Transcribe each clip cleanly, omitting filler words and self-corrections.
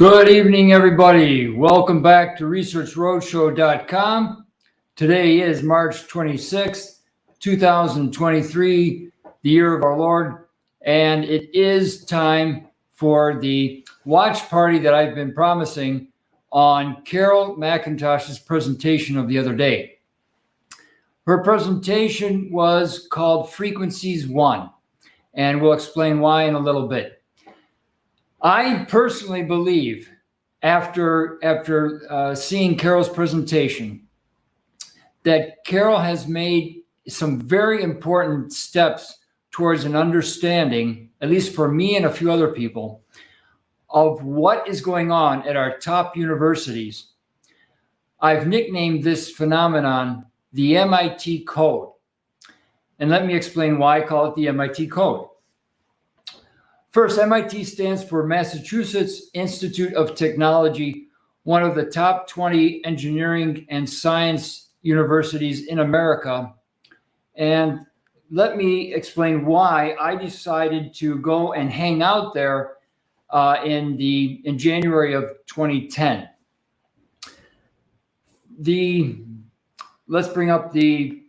Good evening, everybody. Welcome back to researchroadshow.com. Today is March 26th, 2023, the year of our Lord, and it is time for the watch party that I've been promising on Carol McIntosh's presentation of the other day. Her presentation was called Frequencies 1, and we'll explain why in a little bit. I personally believe, after seeing Carol's presentation, that Carol has made some very important steps towards an understanding, at least for me and a few other people, of what is going on at our top universities. I've nicknamed this phenomenon the MIT Code. And let me explain why I call it the MIT Code. First, MIT stands for Massachusetts Institute of Technology, one of the top 20 engineering and science universities in America. And let me explain why I decided to go and hang out there in January of 2010. Let's bring up the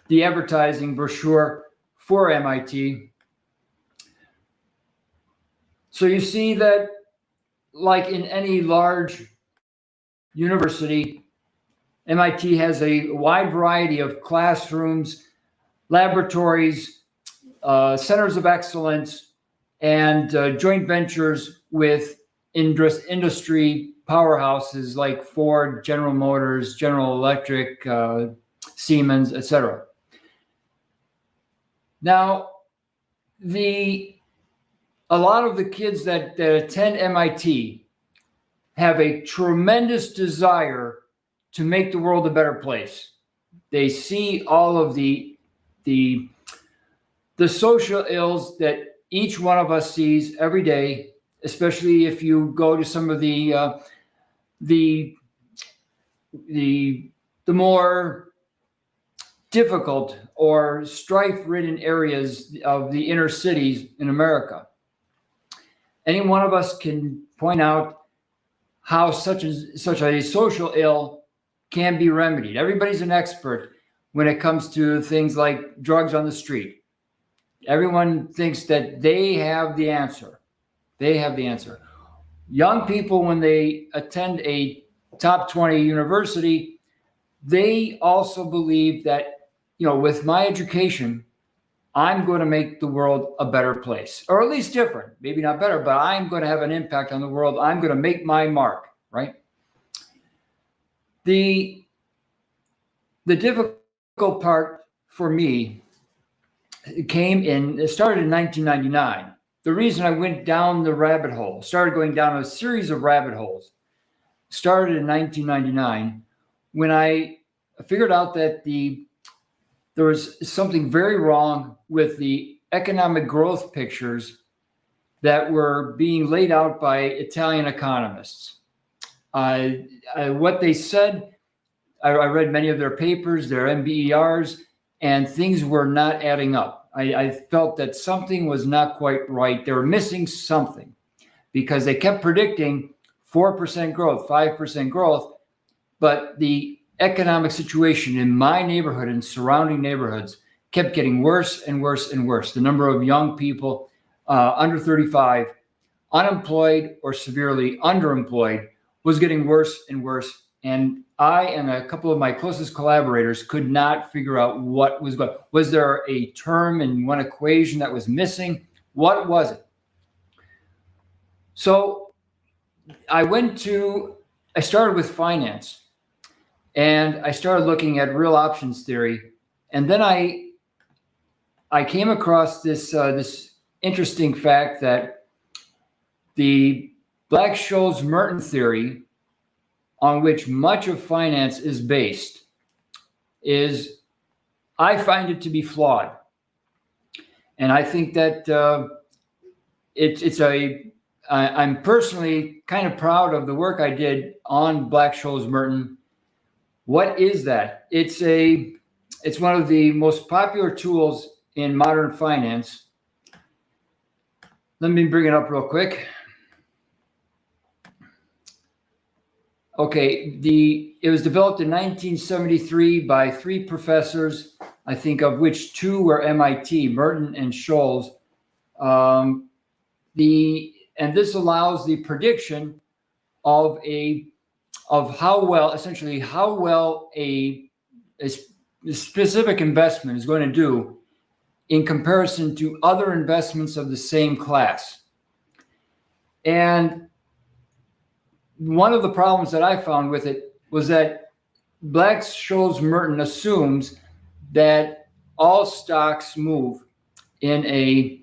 advertising brochure for MIT. So you see that, like in any large university, MIT has a wide variety of classrooms, laboratories, centers of excellence, and joint ventures with industry powerhouses like Ford, General Motors, General Electric, Siemens, etc. Now, a lot of the kids that attend MIT have a tremendous desire to make the world a better place. They see all of the social ills that each one of us sees every day, especially if you go to some of the more difficult or strife-ridden areas of the inner cities in America. Any one of us can point out how such a social ill can be remedied. Everybody's an expert when it comes to things like drugs on the street. Everyone thinks that they have the answer. They have the answer. Young people, when they attend a top 20 university, they also believe that, with my education, I'm going to make the world a better place, or at least different. Maybe not better, but I'm going to have an impact on the world. I'm going to make my mark, right? The difficult part for me it started in 1999. The reason I went down the rabbit hole, started going down a series of rabbit holes, started in 1999 when I figured out that there was something very wrong with the economic growth pictures that were being laid out by Italian economists. What they said, I read many of their papers, their MBERs, and things were not adding up. I felt that something was not quite right. They were missing something because they kept predicting 4% growth, 5% growth, but the economic situation in my neighborhood and surrounding neighborhoods kept getting worse and worse and worse. The number of young people under 35, unemployed or severely underemployed, was getting worse and worse. And I and a couple of my closest collaborators could not figure out what was going on. Was there a term in one equation that was missing? What was it? So I started with finance. And I started looking at real options theory, and then I came across this interesting fact that the Black-Scholes-Merton theory, on which much of finance is based, I find it to be flawed, and I think that I'm personally kind of proud of the work I did on Black-Scholes-Merton. What is that? It's one of the most popular tools in modern finance. Let me bring it up real quick. Okay, it was developed in 1973 by 3 professors, I think of which 2 were MIT, Merton and Scholes. And this allows the prediction of how well a specific investment is going to do in comparison to other investments of the same class. And one of the problems that I found with it was that Black-Scholes-Merton assumes that all stocks move in a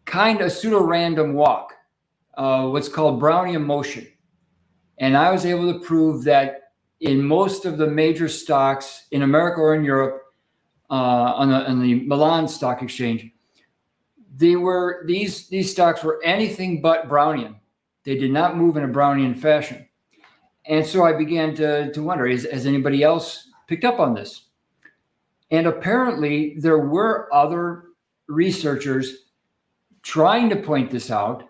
kind of pseudo-random walk, what's called Brownian motion. And I was able to prove that in most of the major stocks in America or in Europe, on the Milan Stock Exchange, these stocks were anything but Brownian. They did not move in a Brownian fashion. And so I began to wonder, has anybody else picked up on this? And apparently there were other researchers trying to point this out,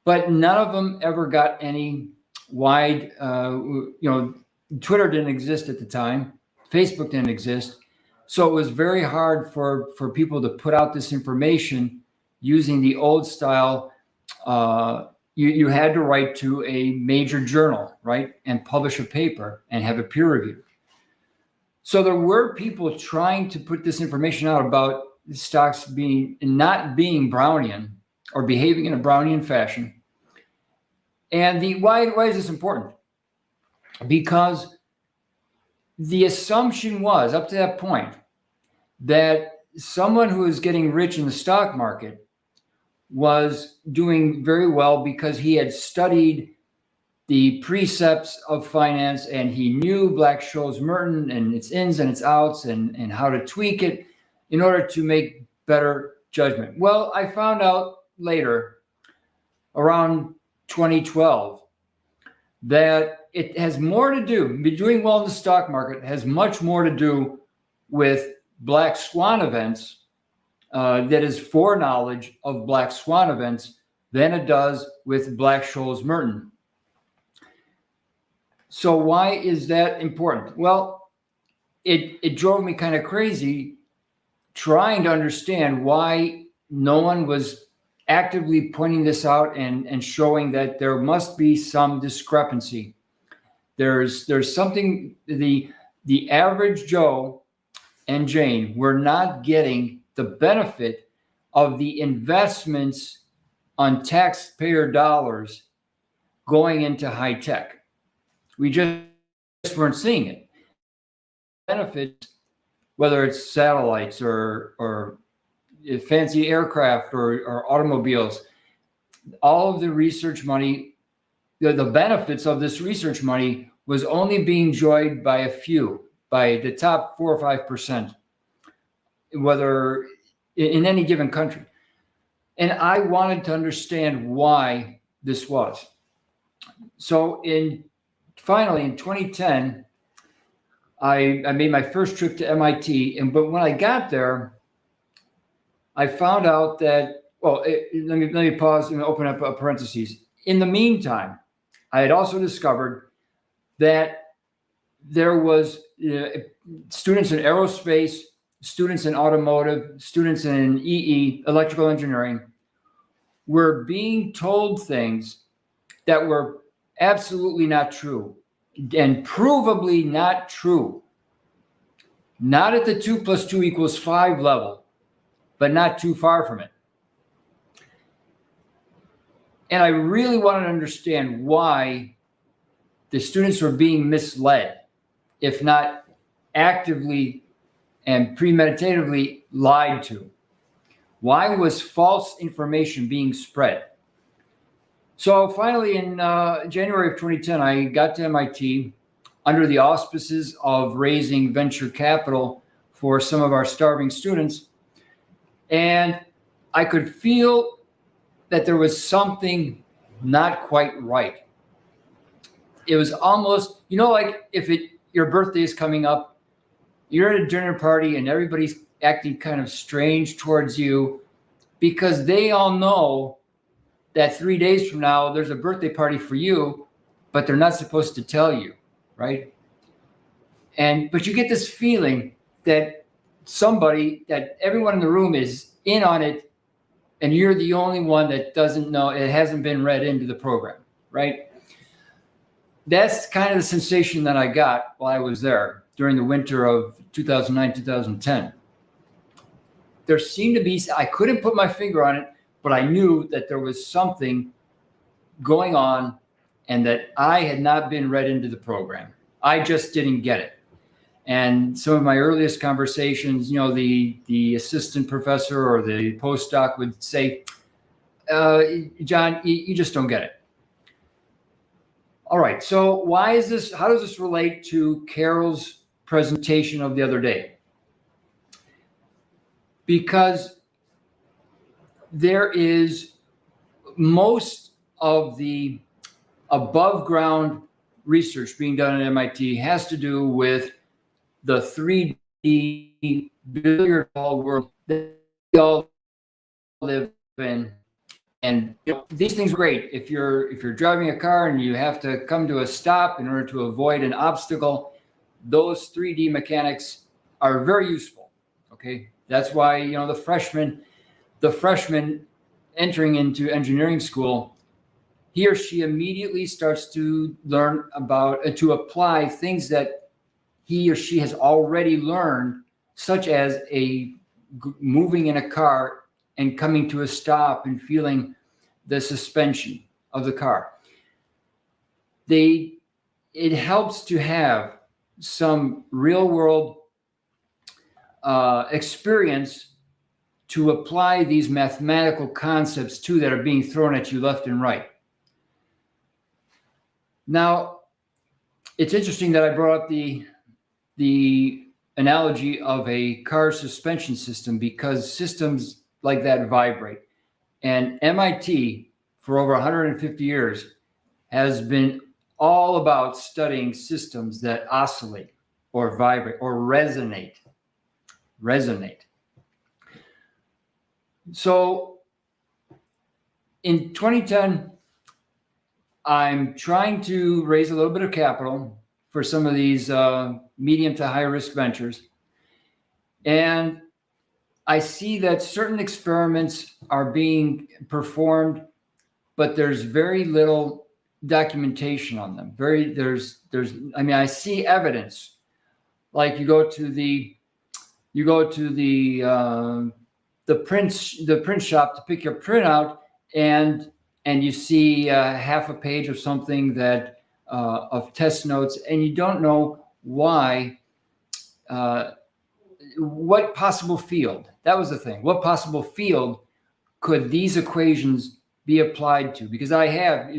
but none of them ever got any wide, Twitter didn't exist at the time. Facebook didn't exist. So it was very hard for people to put out this information using the old style. You had to write to a major journal, right? And publish a paper and have it peer reviewed. So there were people trying to put this information out about stocks not being Brownian or behaving in a Brownian fashion. And why is this important? Because the assumption was, up to that point, that someone who is getting rich in the stock market was doing very well because he had studied the precepts of finance and he knew Black-Scholes-Merton and its ins and its outs and how to tweak it in order to make better judgment. Well, I found out later, around 2012, that it has more to do, doing well in the stock market has much more to do with black swan events, that is foreknowledge of black swan events, than it does with Black-Scholes-Merton. So why is that important? Well, it drove me kind of crazy trying to understand why no one was actively pointing this out and showing that there must be some discrepancy. There's something, the average Joe and Jane were not getting the benefit of the investments on taxpayer dollars going into high tech. We just weren't seeing it. Benefits, whether it's satellites or fancy aircraft or automobiles, all of the research money, the benefits of this research money was only being enjoyed by a few, by the top 4 or 5%, whether in any given country. And I wanted to understand why this was. So finally in 2010, I made my first trip to MIT, but when I got there, I found out that, let me pause and open up a parentheses. In the meantime, I had also discovered that there was students in aerospace, students in automotive, students in electrical engineering, were being told things that were absolutely not true and provably not true. Not at the 2 + 2 = 5 level, but not too far from it. And I really wanted to understand why the students were being misled, if not actively and premeditatively lied to. Why was false information being spread? So finally, in January of 2010, I got to MIT under the auspices of raising venture capital for some of our starving students. And I could feel that there was something not quite right. It was almost, like if your birthday is coming up, you're at a dinner party and everybody's acting kind of strange towards you because they all know that 3 days from now, there's a birthday party for you, but they're not supposed to tell you, right? But you get this feeling that that everyone in the room is in on it, and you're the only one that doesn't know, it hasn't been read into the program, right? That's kind of the sensation that I got while I was there during the winter of 2009, 2010. There seemed to be, I couldn't put my finger on it, but I knew that there was something going on and that I had not been read into the program. I just didn't get it. And some of my earliest conversations, the assistant professor or the postdoc would say, John, you just don't get it. All right, so why is this? How does this relate to Carol's presentation of the other day? Because there is most of the above ground research being done at MIT has to do with the 3D billiard ball world that we all live in. And these things are great if you're driving a car and you have to come to a stop in order to avoid an obstacle. Those 3D mechanics are very useful. Okay, that's why the freshman entering into engineering school, he or she immediately starts to learn about and to apply things that he or she has already learned, such as moving in a car and coming to a stop and feeling the suspension of the car. It helps to have some real world experience to apply these mathematical concepts to that are being thrown at you left and right. Now, it's interesting that I brought up the analogy of a car suspension system, because systems like that vibrate. And MIT, for over 150 years, has been all about studying systems that oscillate or vibrate or resonate. So in 2010, I'm trying to raise a little bit of capital for some of these medium to high risk ventures. And I see that certain experiments are being performed, but there's very little documentation on them. I see evidence. Like you go to the print shop to pick your printout, and you see half a page of something that of test notes, and you don't know why. What possible field? That was the thing. What possible field could these equations be applied to? Because I have,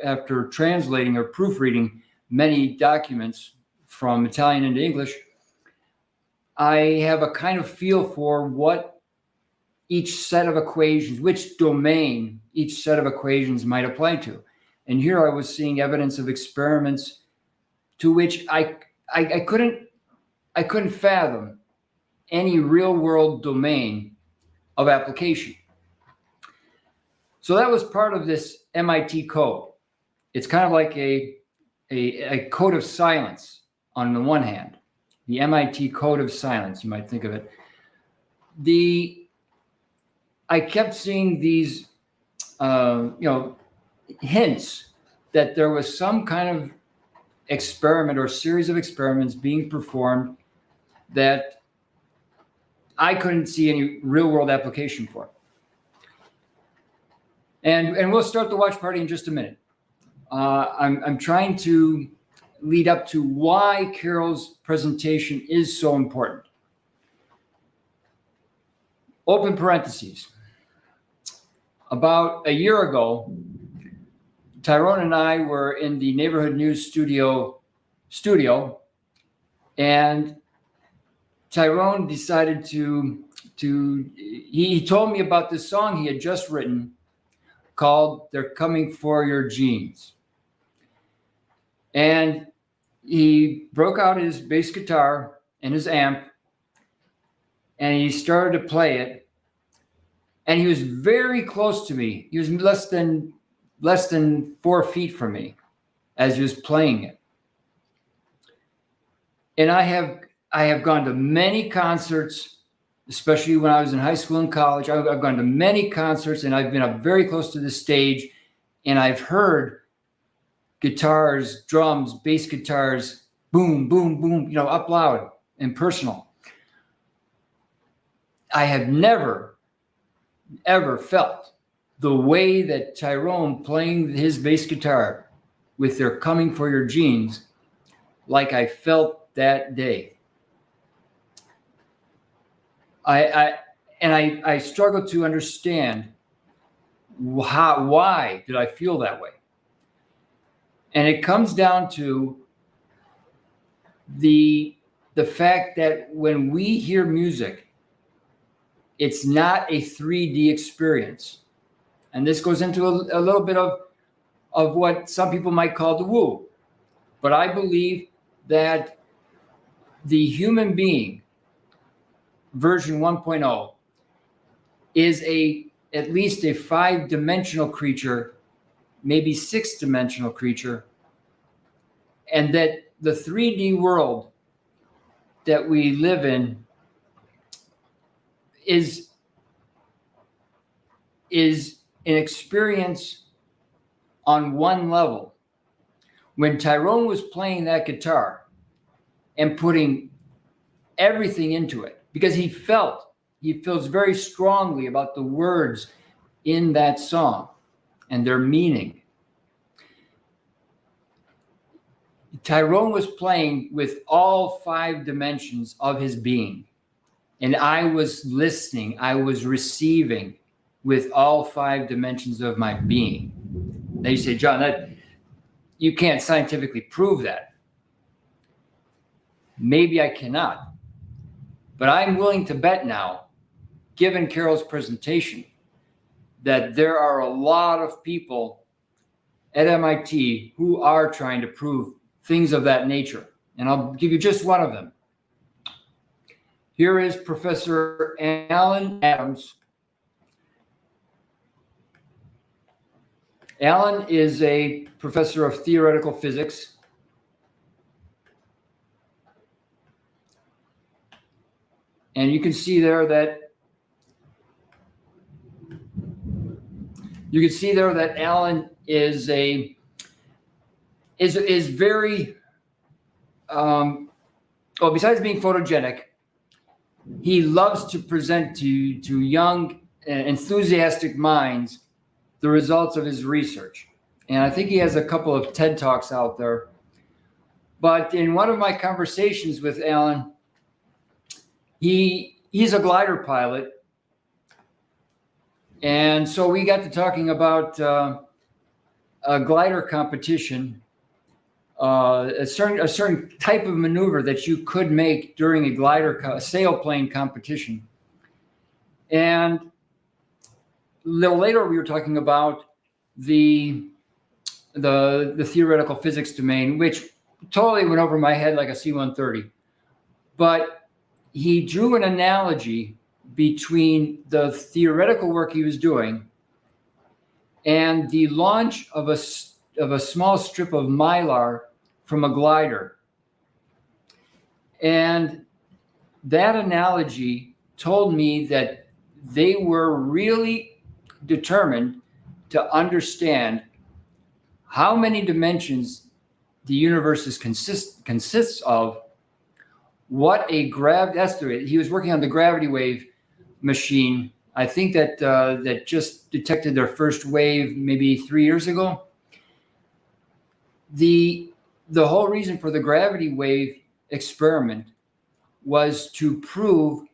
after translating or proofreading many documents from Italian into English, I have a kind of feel for what each set of equations, which domain each set of equations might apply to. And here I was seeing evidence of experiments to which I couldn't fathom any real world domain of application. So that was part of this MIT code. It's kind of like a code of silence on the one hand, the MIT code of silence, you might think of it. I kept seeing these, hints that there was some kind of experiment or series of experiments being performed that I couldn't see any real world application for. And we'll start the watch party in just a minute. I'm trying to lead up to why Carol's presentation is so important. Open parentheses. About a year ago, Tyrone and I were in the Neighborhood News studio, and Tyrone decided he told me about this song he had just written called "They're Coming for Your Jeans." And he broke out his bass guitar and his amp, and he started to play it. And he was very close to me. He was less than 4 feet from me as he was playing it. And I have gone to many concerts, especially when I was in high school and college. I've gone to many concerts, and I've been up very close to the stage, and I've heard guitars, drums, bass guitars, boom, boom, boom, up loud and personal. I have never, ever felt the way that Tyrone playing his bass guitar with "They're Coming for Your Jeans" like I felt that day. I struggle to understand why did I feel that way. And it comes down to the fact that when we hear music, it's not a 3D experience. And this goes into a little bit of what some people might call the woo. But I believe that the human being, version 1.0, is at least a 5-dimensional creature, maybe 6-dimensional creature, and that the 3D world that we live in is an experience on one level. When Tyrone was playing that guitar and putting everything into it, because he feels very strongly about the words in that song and their meaning. Tyrone was playing with all 5 dimensions of his being. And I was listening, I was receiving with all 5 dimensions of my being. Now you say, John, that you can't scientifically prove that. Maybe I cannot. But I'm willing to bet now, given Carol's presentation, that there are a lot of people at MIT who are trying to prove things of that nature. And I'll give you just one of them. Here is Professor Alan Adams. Alan is a professor of theoretical physics. And you can see there that Alan is very besides being photogenic, he loves to present to young, enthusiastic minds the results of his research. And I think he has a couple of TED Talks out there. But in one of my conversations with Alan, he's a glider pilot. And so we got to talking about a glider competition, a certain type of maneuver that you could make during a sailplane competition. And a little later, we were talking about the theoretical physics domain, which totally went over my head like a C-130. But he drew an analogy between the theoretical work he was doing and the launch of a small strip of mylar from a glider. And that analogy told me that they were really determined to understand how many dimensions the universe consists of, what a he was working on the gravity wave machine. I think that just detected their first wave maybe 3 years ago. The whole reason for the gravity wave experiment was to prove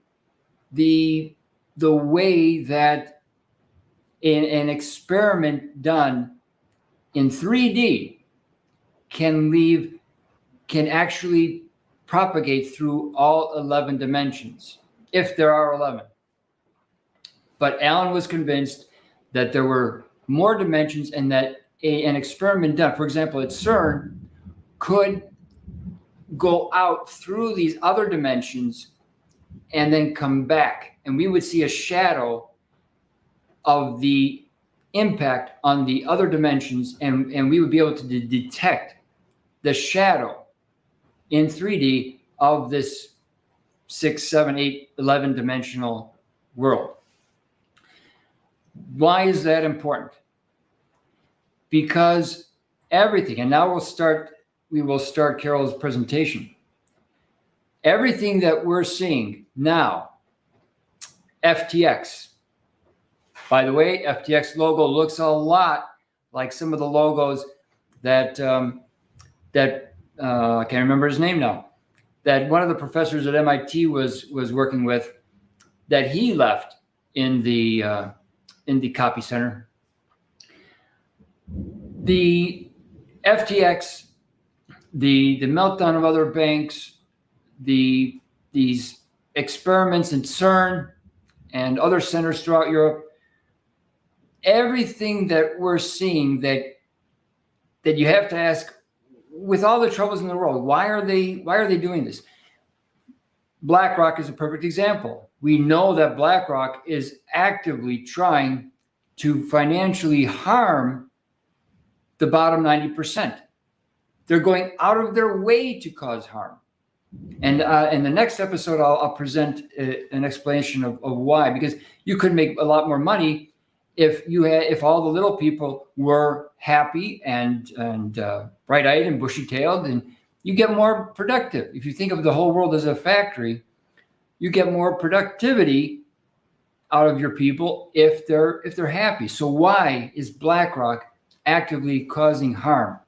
the way that an experiment done in 3D can actually propagate through all 11 dimensions, if there are 11. But Alan was convinced that there were more dimensions and that an experiment done, for example, at CERN, could go out through these other dimensions and then come back. And we would see a shadow of the impact on the other dimensions, and we would be able to detect the shadow in 3D of this 6, 7, 8, 11 dimensional world. Why is that important? Because everything, and now we will start Carol's presentation. Everything that we're seeing now, FTX. By the way, FTX logo looks a lot like some of the logos that I can't remember his name now, that one of the professors at MIT was working with, that he left in the copy center. The FTX, the meltdown of other banks, these experiments in CERN and other centers throughout Europe, everything that we're seeing that you have to ask, with all the troubles in the world, why are they doing this? BlackRock is a perfect example. We know that BlackRock is actively trying to financially harm the bottom 90%. They're going out of their way to cause harm. And in the next episode, I'll present an explanation of why, because you could make a lot more money if all the little people were happy and bright-eyed and bushy-tailed, and you get more productive. If you think of the whole world as a factory, you get more productivity out of your people if they're happy. So why is BlackRock actively causing harm?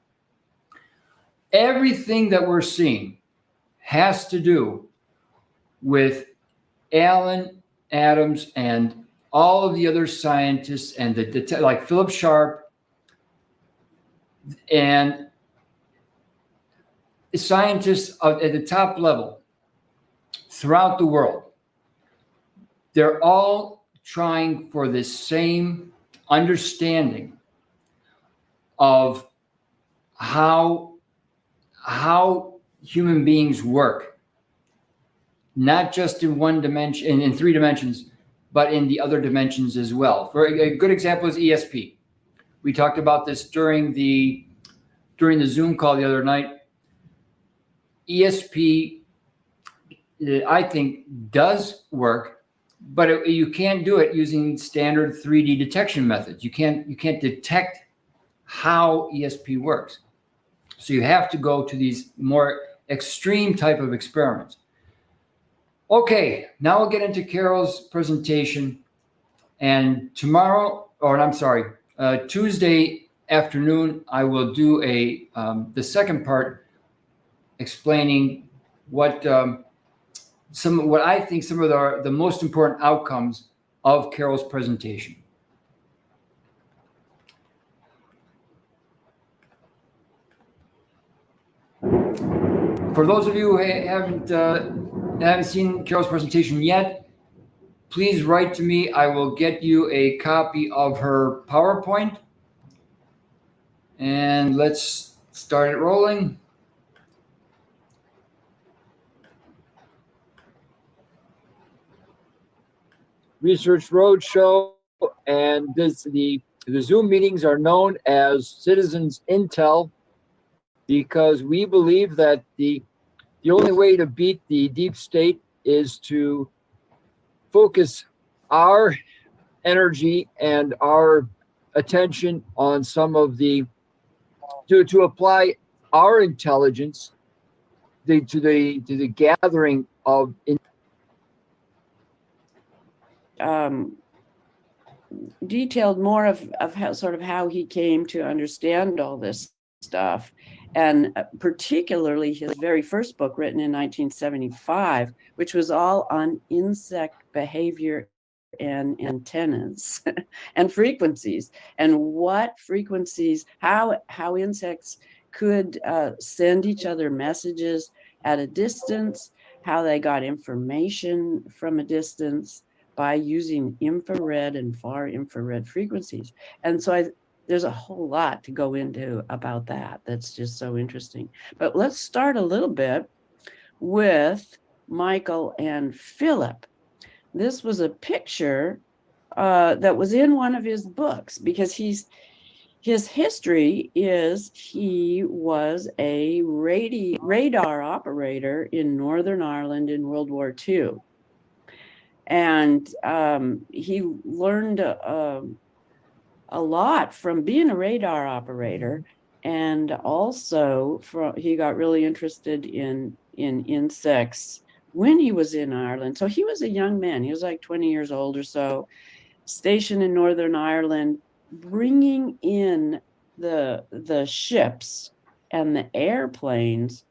Everything that we're seeing has to do with Alan Adams and all of the other scientists and like Philip Sharp and scientists at the top level throughout the world. They're all trying for this same understanding of how human beings work, not just in one dimension, in 3 dimensions, but in the other dimensions as well. For a good example is ESP. We talked about this during the Zoom call the other night. ESP, I think, does work, but you can't do it using standard 3D detection methods. You can't detect how ESP works. So you have to go to these more extreme type of experiments. Okay, now we'll get into Carol's presentation. And Tuesday afternoon, I will do the second part, explaining what I think some of the most important outcomes of Carol's presentation. For those of you who haven't seen Carol's presentation yet, please write to me. I will get you a copy of her PowerPoint. And let's start it rolling. Research Roadshow, and the Zoom meetings are known as Citizens Intel, because we believe that the only way to beat the deep state is to focus our energy and our attention on some of to apply our intelligence to the gathering of detailed more of how he came to understand all this stuff, and particularly his very first book, written in 1975, which was all on insect behavior and antennas and frequencies, and what frequencies, how insects could send each other messages at a distance, how they got information from a distance by using infrared and far infrared frequencies. And so there's a whole lot to go into about that. That's just so interesting. But let's start a little bit with Michael and Philip. This was a picture that was in one of his books, because his history is he was a radar operator in Northern Ireland in World War II. And he learned a lot from being a radar operator. And also he got really interested in insects when he was in Ireland. So he was a young man. He was like 20 years old or so, stationed in Northern Ireland, bringing in the ships and the airplanes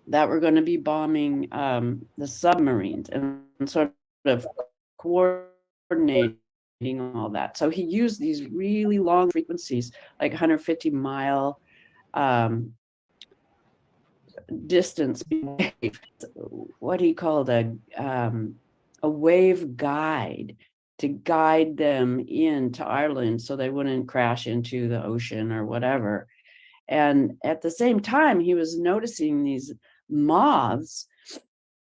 that were going to be bombing the submarines, and sort of coordinating all that. So he used these really long frequencies, like 150-mile distance wave, what he called a wave guide, to guide them into Ireland so they wouldn't crash into the ocean or whatever. And at the same time, he was noticing these moths,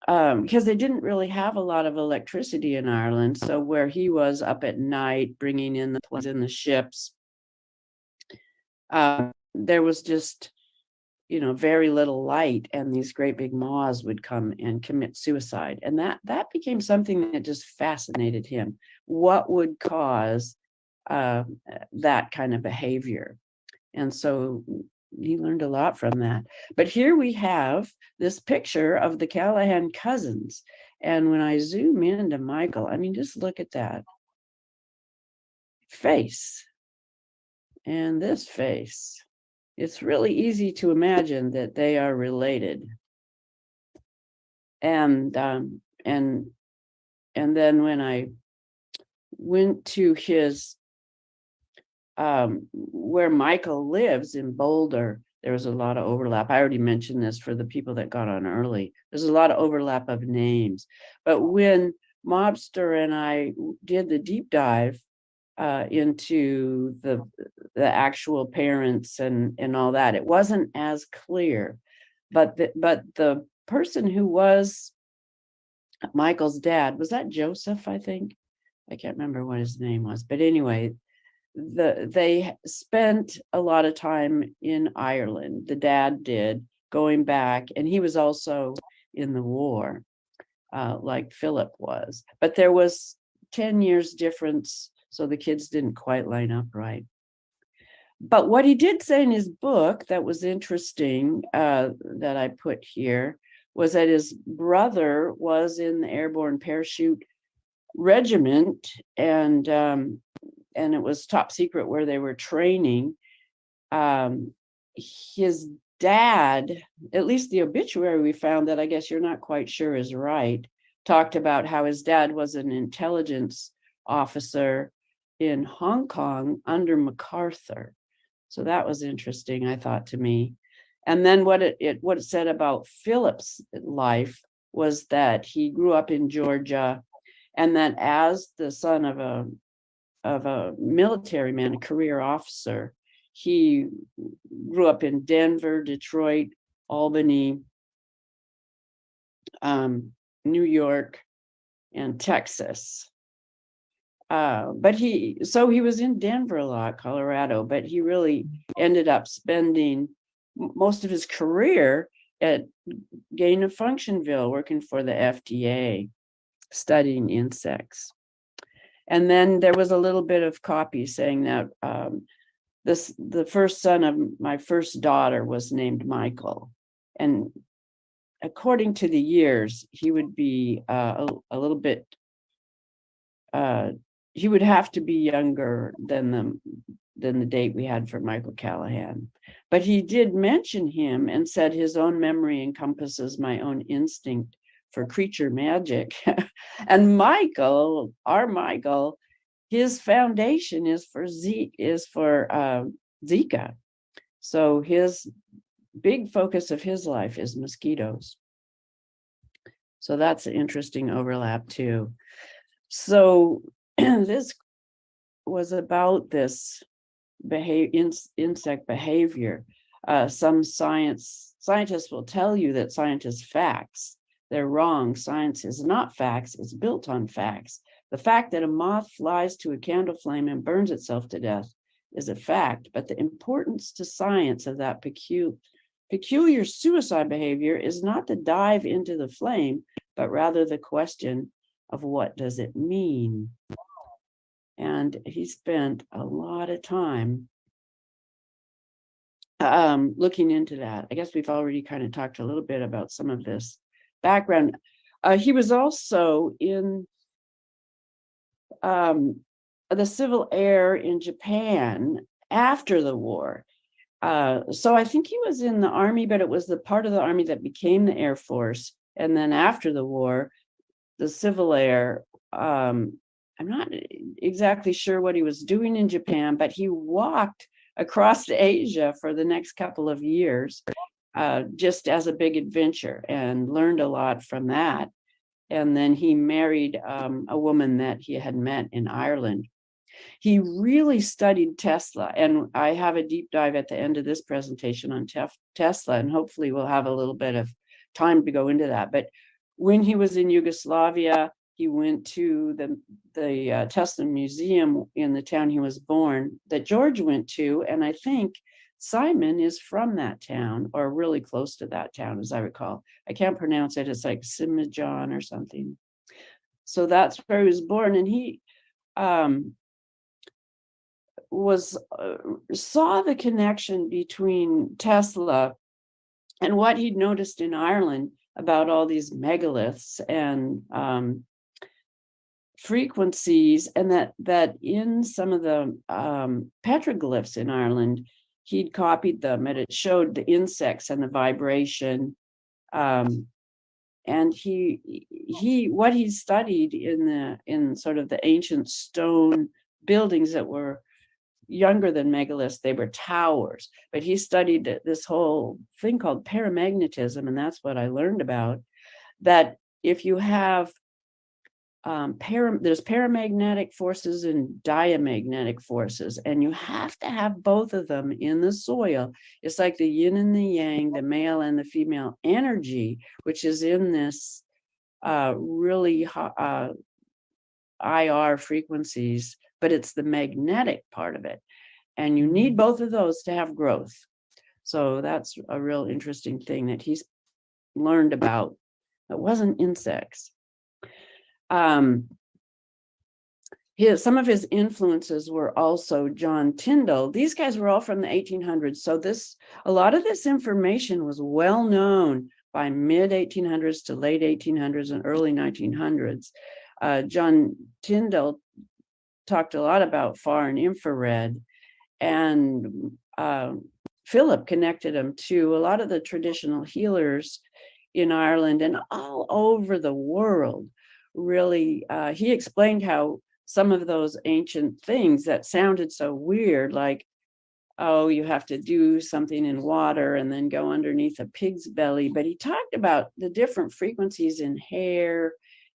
because they didn't really have a lot of electricity in Ireland. So where he was up at night, bringing in the planes and the ships, there was just, very little light, and these great big moths would come and commit suicide. And that became something that just fascinated him. What would cause that kind of behavior? And so he learned a lot from that. But here we have this picture of the Callahan cousins. And when I zoom into Michael, I mean, just look at that face and this face. It's really easy to imagine that they are related. And then when I went to his where Michael lives in Boulder, there was a lot of overlap. I already mentioned this for the people that got on early. There's a lot of overlap of names. But when Mobster and I did the deep dive into the actual parents and all that, it wasn't as clear. But the person who was Michael's dad, was that Joseph, I think? I can't remember what his name was. But anyway, they spent a lot of time in Ireland. The dad did, going back, and he was also in the war, like Philip was. But there was 10 years difference, so the kids didn't quite line up right. But what he did say in his book that was interesting, that I put here, was that his brother was in the Airborne Parachute Regiment, and it was top secret where they were training. His dad, at least the obituary we found, that I guess you're not quite sure is right, talked about how his dad was an intelligence officer in Hong Kong under MacArthur. So that was interesting, I thought, to me. And then what it said about Philip's life was that he grew up in Georgia, and that as the son of a military man, a career officer, he grew up in Denver, Detroit, Albany, New York, and Texas. But he was in Denver a lot, Colorado, but he really ended up spending most of his career at Gain of Functionville, working for the FDA, studying insects. And then there was a little bit of copy saying that the first son of my first daughter was named Michael. And according to the years, he would be a little bit, he would have to be younger than the date we had for Michael Callahan. But he did mention him and said his own memory encompasses my own instinct for creature magic. And Michael, our Michael, his foundation is for Zika. So his big focus of his life is mosquitoes. So that's an interesting overlap too. So this was about this insect behavior. Some scientists will tell you that science is facts. They're wrong. Science is not facts. It's built on facts. The fact that a moth flies to a candle flame and burns itself to death is a fact, but the importance to science of that peculiar suicide behavior is not the dive into the flame, but rather the question of what does it mean? And he spent a lot of time looking into that. I guess we've already kind of talked a little bit about some of this background. He was also in the Civil Air in Japan after the war. So I think he was in the Army, but it was the part of the Army that became the Air Force. And then after the war, the Civil Air, I'm not exactly sure what he was doing in Japan, but he walked across Asia for the next couple of years, just as a big adventure, and learned a lot from that. And then he married a woman that he had met in Ireland. He really studied Tesla, and I have a deep dive at the end of this presentation on Tesla, and hopefully we'll have a little bit of time to go into that. But when he was in Yugoslavia, he went to the Tesla Museum in the town he was born that George went to, and I think Simon is from that town, or really close to that town, as I recall. I can't pronounce it. It's like Simijan or something. So that's where he was born, and he saw the connection between Tesla and what he'd noticed in Ireland about all these megaliths and frequencies, and that in some of the petroglyphs in Ireland, he'd copied them, and it showed the insects and the vibration. And what he studied in sort of the ancient stone buildings that were younger than megaliths, they were towers, but he studied this whole thing called paramagnetism, and that's what I learned about, that if you have there's paramagnetic forces and diamagnetic forces, and you have to have both of them in the soil. It's like the yin and the yang, the male and the female energy, which is in this really IR frequencies, but it's the magnetic part of it. And you need both of those to have growth. So that's a real interesting thing that he's learned about. It wasn't insects. Some of his influences were also John Tyndall. These guys were all from the 1800s. So a lot of this information was well known by mid 1800s to late 1800s and early 1900s. John Tyndall talked a lot about far and infrared, and Philip connected him to a lot of the traditional healers in Ireland and all over the world. Really, he explained how some of those ancient things that sounded so weird, like, oh, you have to do something in water and then go underneath a pig's belly. But he talked about the different frequencies in hair,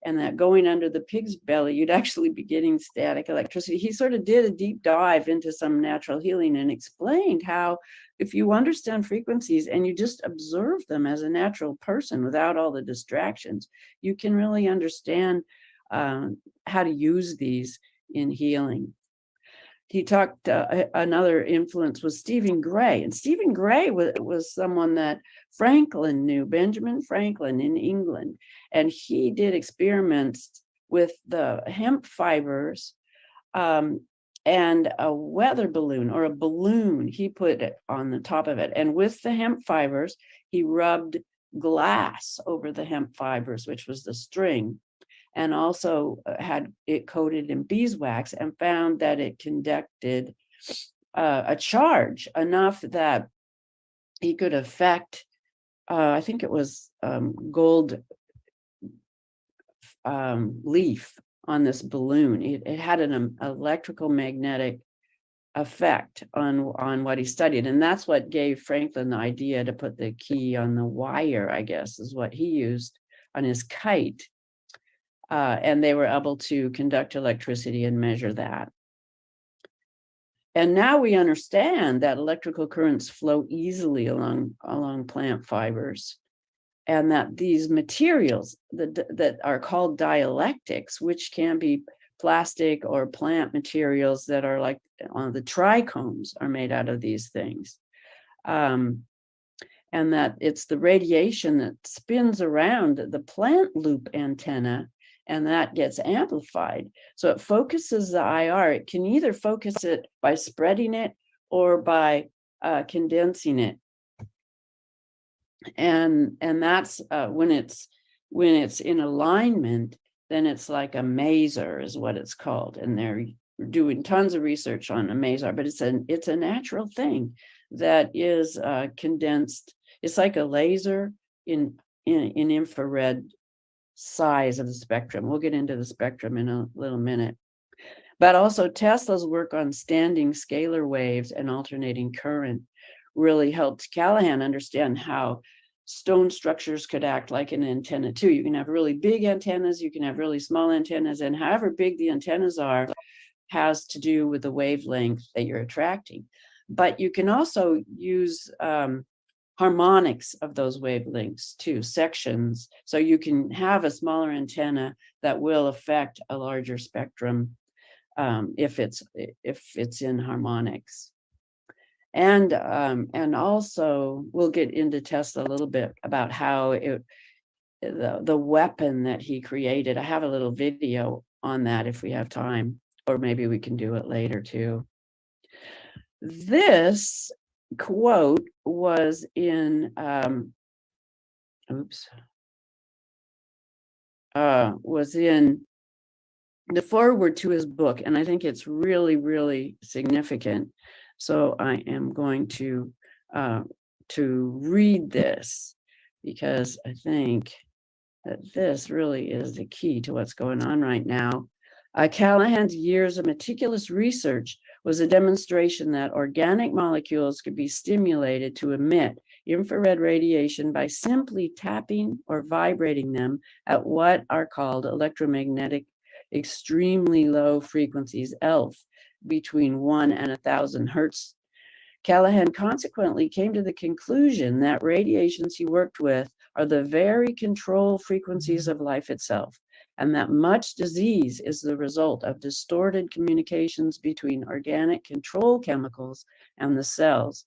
and that going under the pig's belly, you'd actually be getting static electricity. He sort of did a deep dive into some natural healing and explained how if you understand frequencies and you just observe them as a natural person without all the distractions, you can really understand how to use these in healing. He talked, another influence was Stephen Gray. And Stephen Gray was someone that Franklin knew, Benjamin Franklin in England. And he did experiments with the hemp fibers and a weather balloon, or a balloon. He put it on the top of it. And with the hemp fibers, he rubbed glass over the hemp fibers, which was the string, and also had it coated in beeswax, and found that it conducted a charge enough that he could affect, I think it was gold leaf on this balloon. It had an electrical magnetic effect on what he studied. And that's what gave Franklin the idea to put the key on the wire, I guess, is what he used on his kite. And they were able to conduct electricity and measure that. And now we understand that electrical currents flow easily along plant fibers, and that these materials that are called dielectrics, which can be plastic or plant materials that are like the trichomes are made out of these things. And that it's the radiation that spins around the plant loop antenna, and that gets amplified. So it focuses the IR. It can either focus it by spreading it or by condensing it. And that's when it's in alignment, then it's like a maser is what it's called. And they're doing tons of research on a maser, but it's a natural thing that is condensed. It's like a laser in infrared size of the spectrum. We'll get into the spectrum in a little minute. But also Tesla's work on standing scalar waves and alternating current really helped Callahan understand how stone structures could act like an antenna too. You can have really big antennas, you can have really small antennas, and however big the antennas are has to do with the wavelength that you're attracting. But you can also use harmonics of those wavelengths too, sections. So you can have a smaller antenna that will affect a larger spectrum if it's in harmonics. And also we'll get into Tesla a little bit about how the weapon that he created. I have a little video on that if we have time, or maybe we can do it later too. This quote was in was in the foreword to his book, and I think it's really, really significant. So I am going to read this because I think that this really is the key to what's going on right now. Callahan's years of meticulous research was a demonstration that organic molecules could be stimulated to emit infrared radiation by simply tapping or vibrating them at what are called electromagnetic extremely low frequencies, ELF, between 1 and 1,000 hertz. Callahan consequently came to the conclusion that radiations he worked with are the very control frequencies of life itself, and that much disease is the result of distorted communications between organic control chemicals and the cells.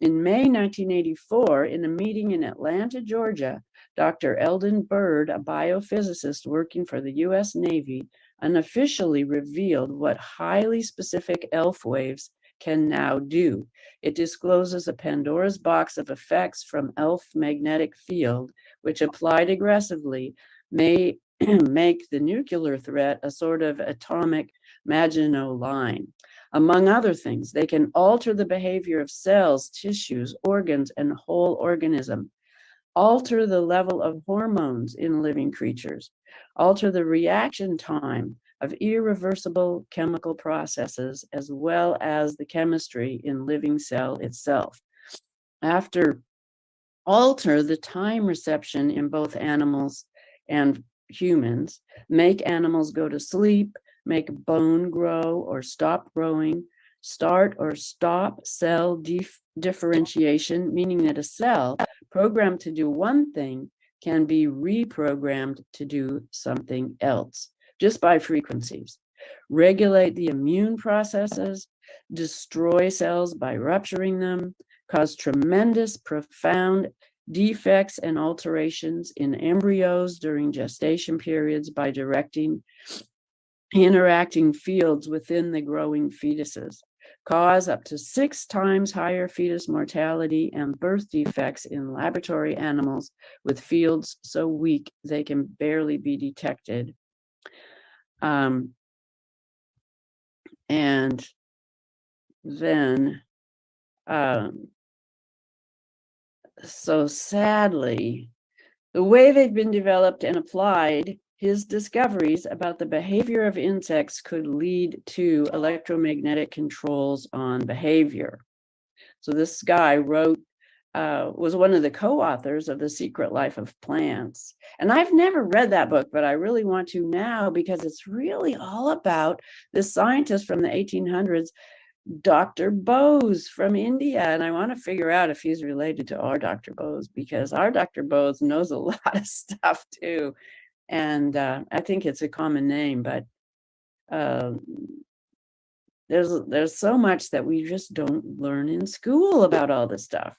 In May 1984, in a meeting in Atlanta, Georgia, Dr. Eldon Bird, a biophysicist working for the U.S. Navy, unofficially revealed what highly specific ELF waves can now do. It discloses a Pandora's box of effects from ELF magnetic field, which applied aggressively may make the nuclear threat a sort of atomic Maginot Line. Among other things, they can alter the behavior of cells, tissues, organs, and whole organism, alter the level of hormones in living creatures, alter the reaction time of irreversible chemical processes, as well as the chemistry in living cell itself. Alter the time reception in both animals and humans, make animals go to sleep, make bone grow or stop growing, start or stop cell differentiation, meaning that a cell programmed to do one thing can be reprogrammed to do something else just by frequencies, regulate the immune processes, destroy cells by rupturing them, cause tremendous, profound defects and alterations in embryos during gestation periods by directing interacting fields within the growing fetuses, cause up to 6 times higher fetus mortality and birth defects in laboratory animals with fields so weak they can barely be detected. And then, so sadly, the way they've been developed and applied, his discoveries about the behavior of insects could lead to electromagnetic controls on behavior. So this guy was one of the co-authors of The Secret Life of Plants. And I've never read that book, but I really want to now because it's really all about this scientist from the 1800s, Dr. Bose from India. And I want to figure out if he's related to our Dr. Bose, because our Dr. Bose knows a lot of stuff too. And I think it's a common name, but There's so much that we just don't learn in school about all this stuff.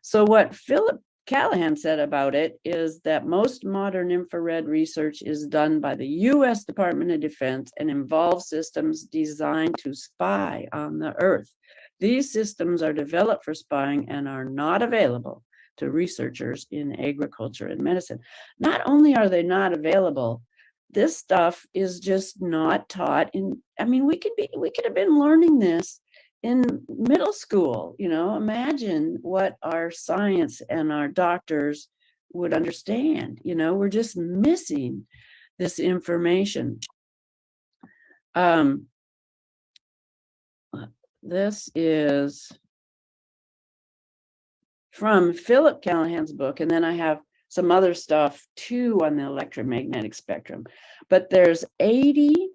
So what Philip Callahan said about it is that most modern infrared research is done by the US Department of Defense and involves systems designed to spy on the Earth. These systems are developed for spying and are not available to researchers in agriculture and medicine. Not only are they not available, this stuff is just not taught in, I mean, we could have been learning this in middle school. Imagine what our science and our doctors would understand. We're just missing this information. This is from Philip Callahan's book, and then I have some other stuff too on the electromagnetic spectrum. But there's 80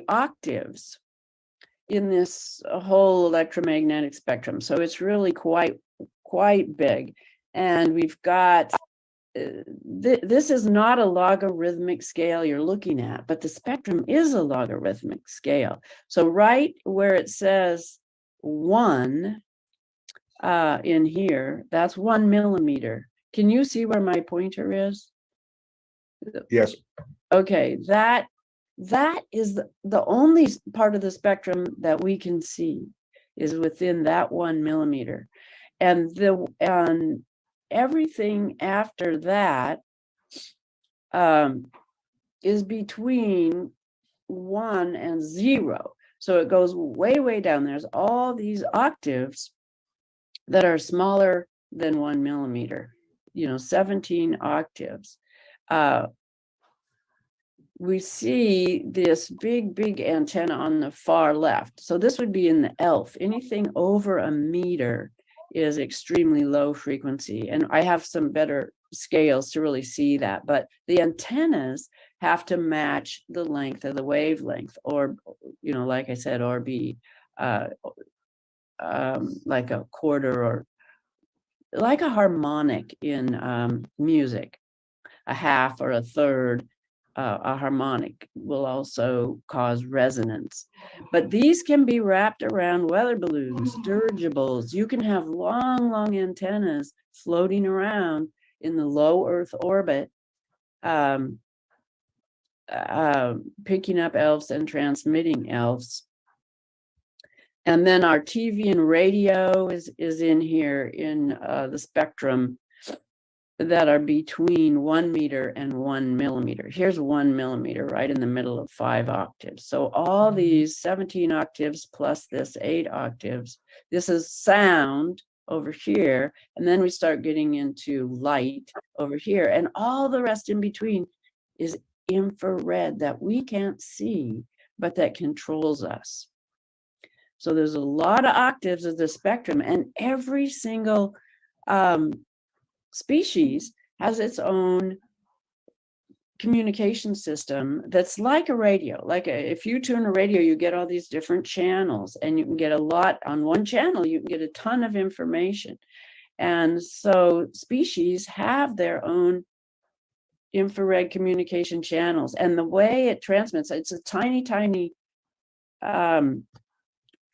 octaves in this whole electromagnetic spectrum. So it's really quite big. And we've got, this is not a logarithmic scale you're looking at, but the spectrum is a logarithmic scale. So right where it says 1 in here, that's 1 millimeter. Can you see where my pointer is? Yes. Okay, that is the only part of the spectrum that we can see is within that 1 millimeter. And everything after that is between 1 and 0. So it goes way down. There's all these octaves that are smaller than 1 millimeter, 17 octaves. We see this big antenna on the far left. So this would be in the ELF. Anything over a meter is extremely low frequency. And I have some better scales to really see that. But the antennas have to match the length of the wavelength, or, like I said, or be like a quarter, or like a harmonic in music, a half or a third. A harmonic will also cause resonance. But these can be wrapped around weather balloons, dirigibles. You can have long antennas floating around in the low Earth orbit, picking up ELFs and transmitting ELFs. And then our TV and radio is in here in the spectrum that are between 1 meter and 1 millimeter. Here's 1 millimeter right in the middle of 5 octaves. So all these 17 octaves plus this 8 octaves, this is sound over here. And then we start getting into light over here. And all the rest in between is infrared that we can't see, but that controls us. So there's a lot of octaves of the spectrum, and every single species has its own communication system that's like a radio. If you tune a radio, you get all these different channels, and you can get a lot on one channel. You can get a ton of information. And so species have their own infrared communication channels, and the way it transmits, it's a tiny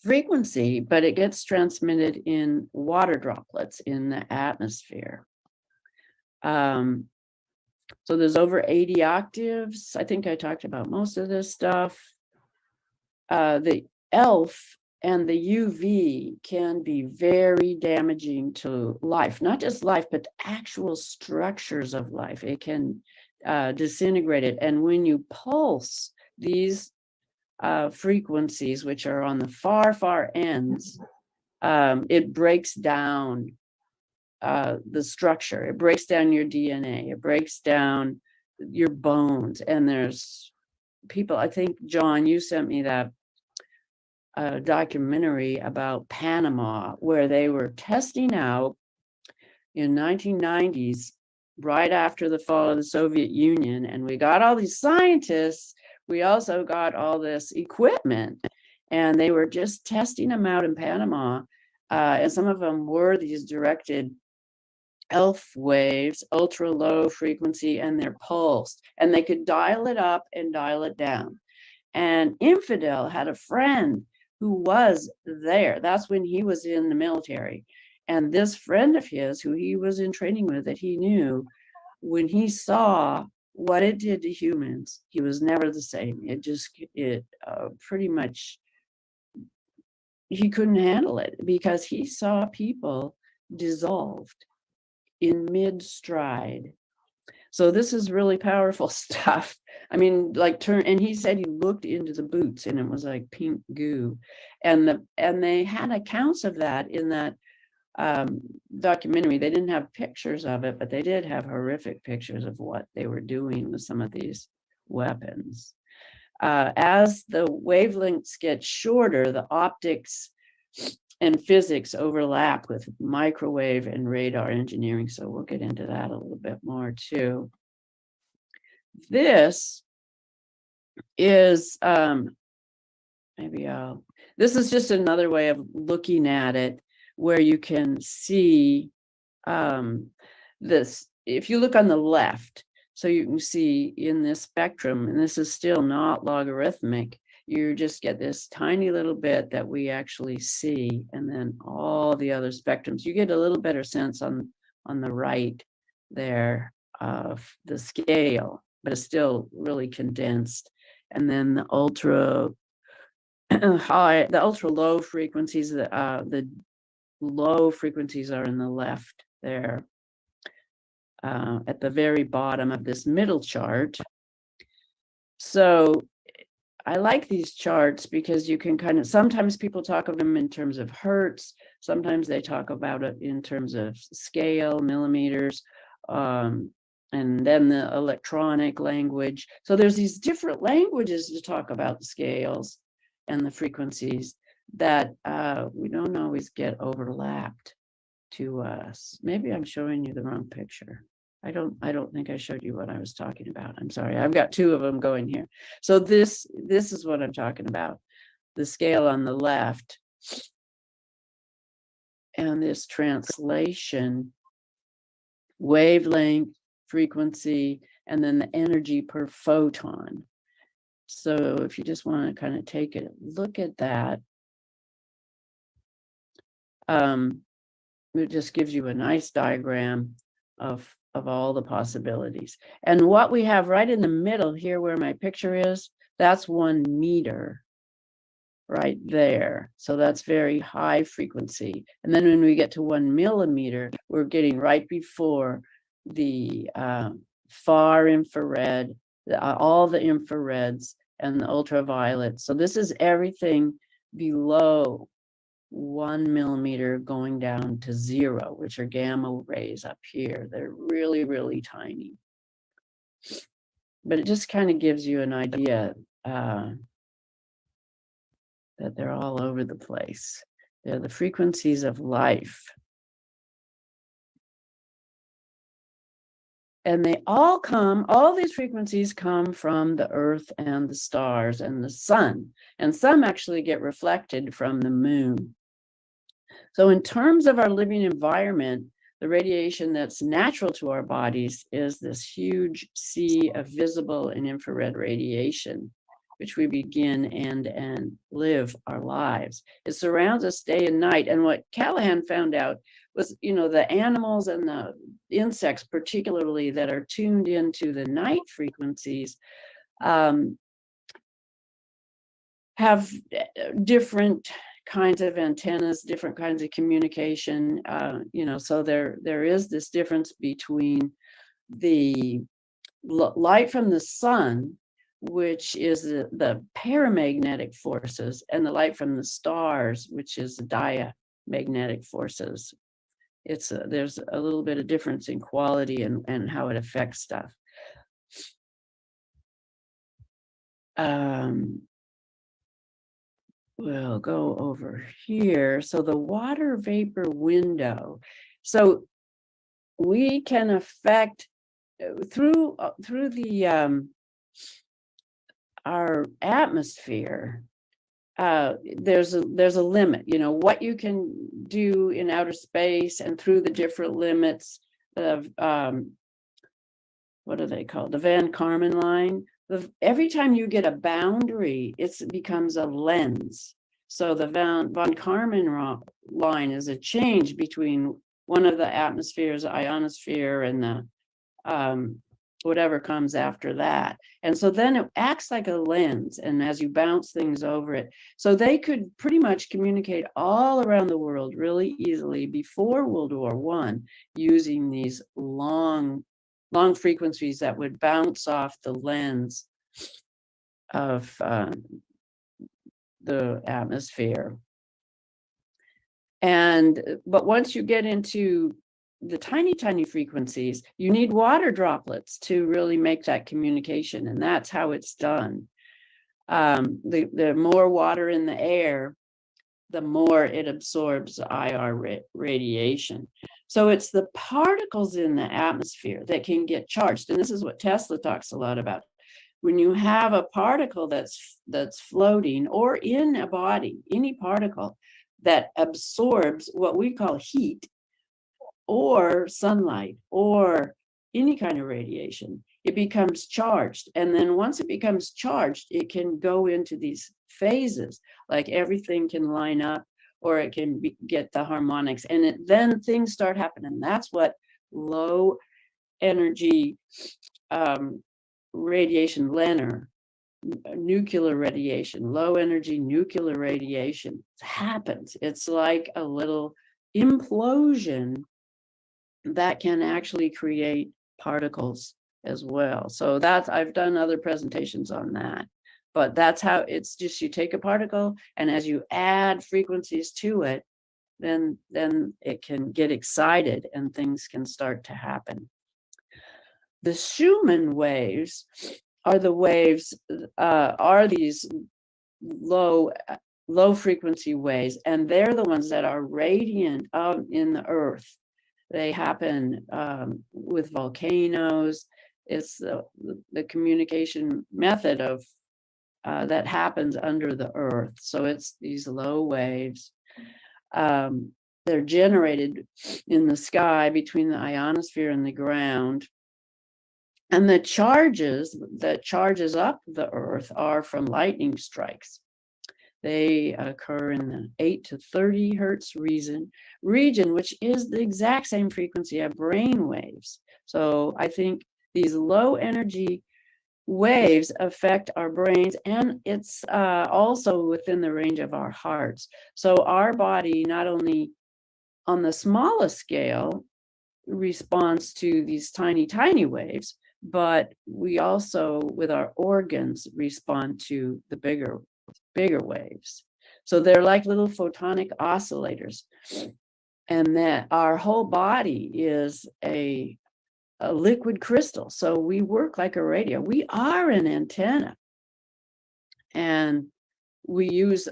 frequency, but it gets transmitted in water droplets in the atmosphere. So there's over 80 octaves. I think I talked about most of this stuff. The ELF and the UV can be very damaging to life, not just life, but actual structures of life. It can disintegrate it. And when you pulse these frequencies, which are on the far ends, it breaks down the structure. It breaks down your DNA. It breaks down your bones. And there's people, I think, John, you sent me that documentary about Panama, where they were testing out in 1990s, right after the fall of the Soviet Union. And we got all these scientists. We also got all this equipment, and they were just testing them out in Panama. And some of them were these directed ELF waves, ultra low frequency, and they're pulsed, and they could dial it up and dial it down. And Infidel had a friend who was there. That's when he was in the military. And this friend of his, who he was in training with, that he knew, when he saw what it did to humans, he was never the same. It pretty much, he couldn't handle it because he saw people dissolved in mid-stride. So this is really powerful stuff. I mean, like and he said he looked into the boots and it was like pink goo. And they had accounts of that in that documentary. They didn't have pictures of it, but they did have horrific pictures of what they were doing with some of these weapons. As the wavelengths get shorter, the optics and physics overlap with microwave and radar engineering. So we'll get into that a little bit more too. This is this is just another way of looking at it, where you can see this. If you look on the left, so you can see in this spectrum, and this is still not logarithmic, you just get this tiny little bit that we actually see, and then all the other spectrums. You get a little better sense on the right there of the scale, but it's still really condensed. And then the ultra high, the ultra low frequencies, the low frequencies are in the left there, at the very bottom of this middle chart. So I like these charts because you can kind of, sometimes people talk of them in terms of hertz, sometimes they talk about it in terms of scale, millimeters, and then the electronic language. So there's these different languages to talk about the scales and the frequencies that we don't always get overlapped to us. Maybe I'm showing you the wrong picture. I don't think I showed you what I was talking about. I'm sorry. I've got two of them going here. So this is what I'm talking about. The scale on the left and this translation, wavelength, frequency, and then the energy per photon. So if you just want to kind of take a look at that, it just gives you a nice diagram of all the possibilities. And what we have right in the middle here where my picture is, that's 1 meter right there. So that's very high frequency. And then when we get to 1 millimeter, we're getting right before the far infrared, all the infrareds and the ultraviolet. So this is everything below 1 millimeter going down to 0, which are gamma rays up here. They're really, really tiny. But it just kind of gives you an idea that they're all over the place. They're the frequencies of life. And they all these frequencies come from the earth and the stars and the sun. And some actually get reflected from the moon. So in terms of our living environment, the radiation that's natural to our bodies is this huge sea of visible and infrared radiation, which we begin and live our lives. It surrounds us day and night. And what Callahan found out was, the animals and the insects, particularly that are tuned into the night frequencies, have different kinds of antennas, different kinds of communication, so there is this difference between the light from the sun, which is the paramagnetic forces, and the light from the stars, which is the diamagnetic forces. There's a little bit of difference in quality and how it affects stuff. We'll go over here. So the water vapor window. So we can affect through the our atmosphere. There's a limit. What you can do in outer space and through the different limits what are they called? The Van Karman line. Every time you get a boundary, it becomes a lens. So the Van Karman line is a change between one of the atmospheres, the ionosphere, and the whatever comes after that. And so then it acts like a lens, and as you bounce things over it, so they could pretty much communicate all around the world really easily before World War I using these long frequencies that would bounce off the lens of the atmosphere. But once you get into the tiny frequencies, you need water droplets to really make that communication, and that's how it's done. The more water in the air, the more it absorbs IR radiation. So it's the particles in the atmosphere that can get charged, and this is what Tesla talks a lot about. When you have a particle that's floating or in a body, any particle that absorbs what we call heat or sunlight or any kind of radiation, it becomes charged. And then once it becomes charged, it can go into these phases, like everything can line up, or it can get the harmonics, and then things start happening. That's what low energy radiation, LENR, nuclear radiation, low energy nuclear radiation happens. It's like a little implosion that can actually create particles as well. So that's, I've done other presentations on that, but that's how it's just, you take a particle, and as you add frequencies to it, then it can get excited and things can start to happen. The Schumann waves are the waves, are these low frequency waves, and they're the ones that are radiant out in the earth. They happen with volcanoes. It's the communication method of that happens under the earth. So it's these low waves. They're generated in the sky between the ionosphere and the ground. And the charges that charges up the earth are from lightning strikes. They occur in the 8 to 30 hertz region, which is the exact same frequency of brain waves. So I think these low energy waves affect our brains, and it's also within the range of our hearts. So our body, not only on the smallest scale, responds to these tiny waves, but we also, with our organs, respond to the bigger waves. So they're like little photonic oscillators, and that our whole body is a liquid crystal. So we work like a radio. We are an antenna, and we use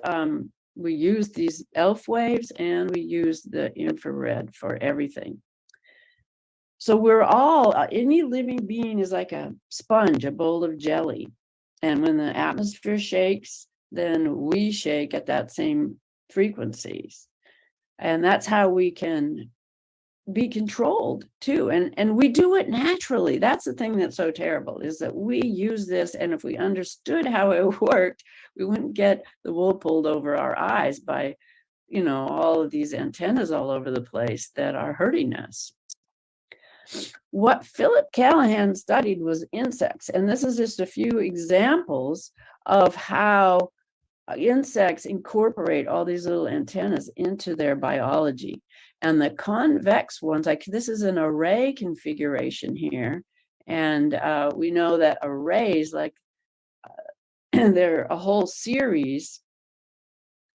these ELF waves, and we use the infrared for everything. So we're all, any living being is like a sponge, a bowl of jelly. And when the atmosphere shakes, then we shake at that same frequencies. And that's how we can be controlled too. And we do it naturally. That's the thing that's so terrible, is that we use this, and if we understood how it worked, we wouldn't get the wool pulled over our eyes by, all of these antennas all over the place that are hurting us. What Philip Callahan studied was insects, and this is just a few examples of how insects incorporate all these little antennas into their biology. And the convex ones, like this is an array configuration here, and we know that arrays, like they're a whole series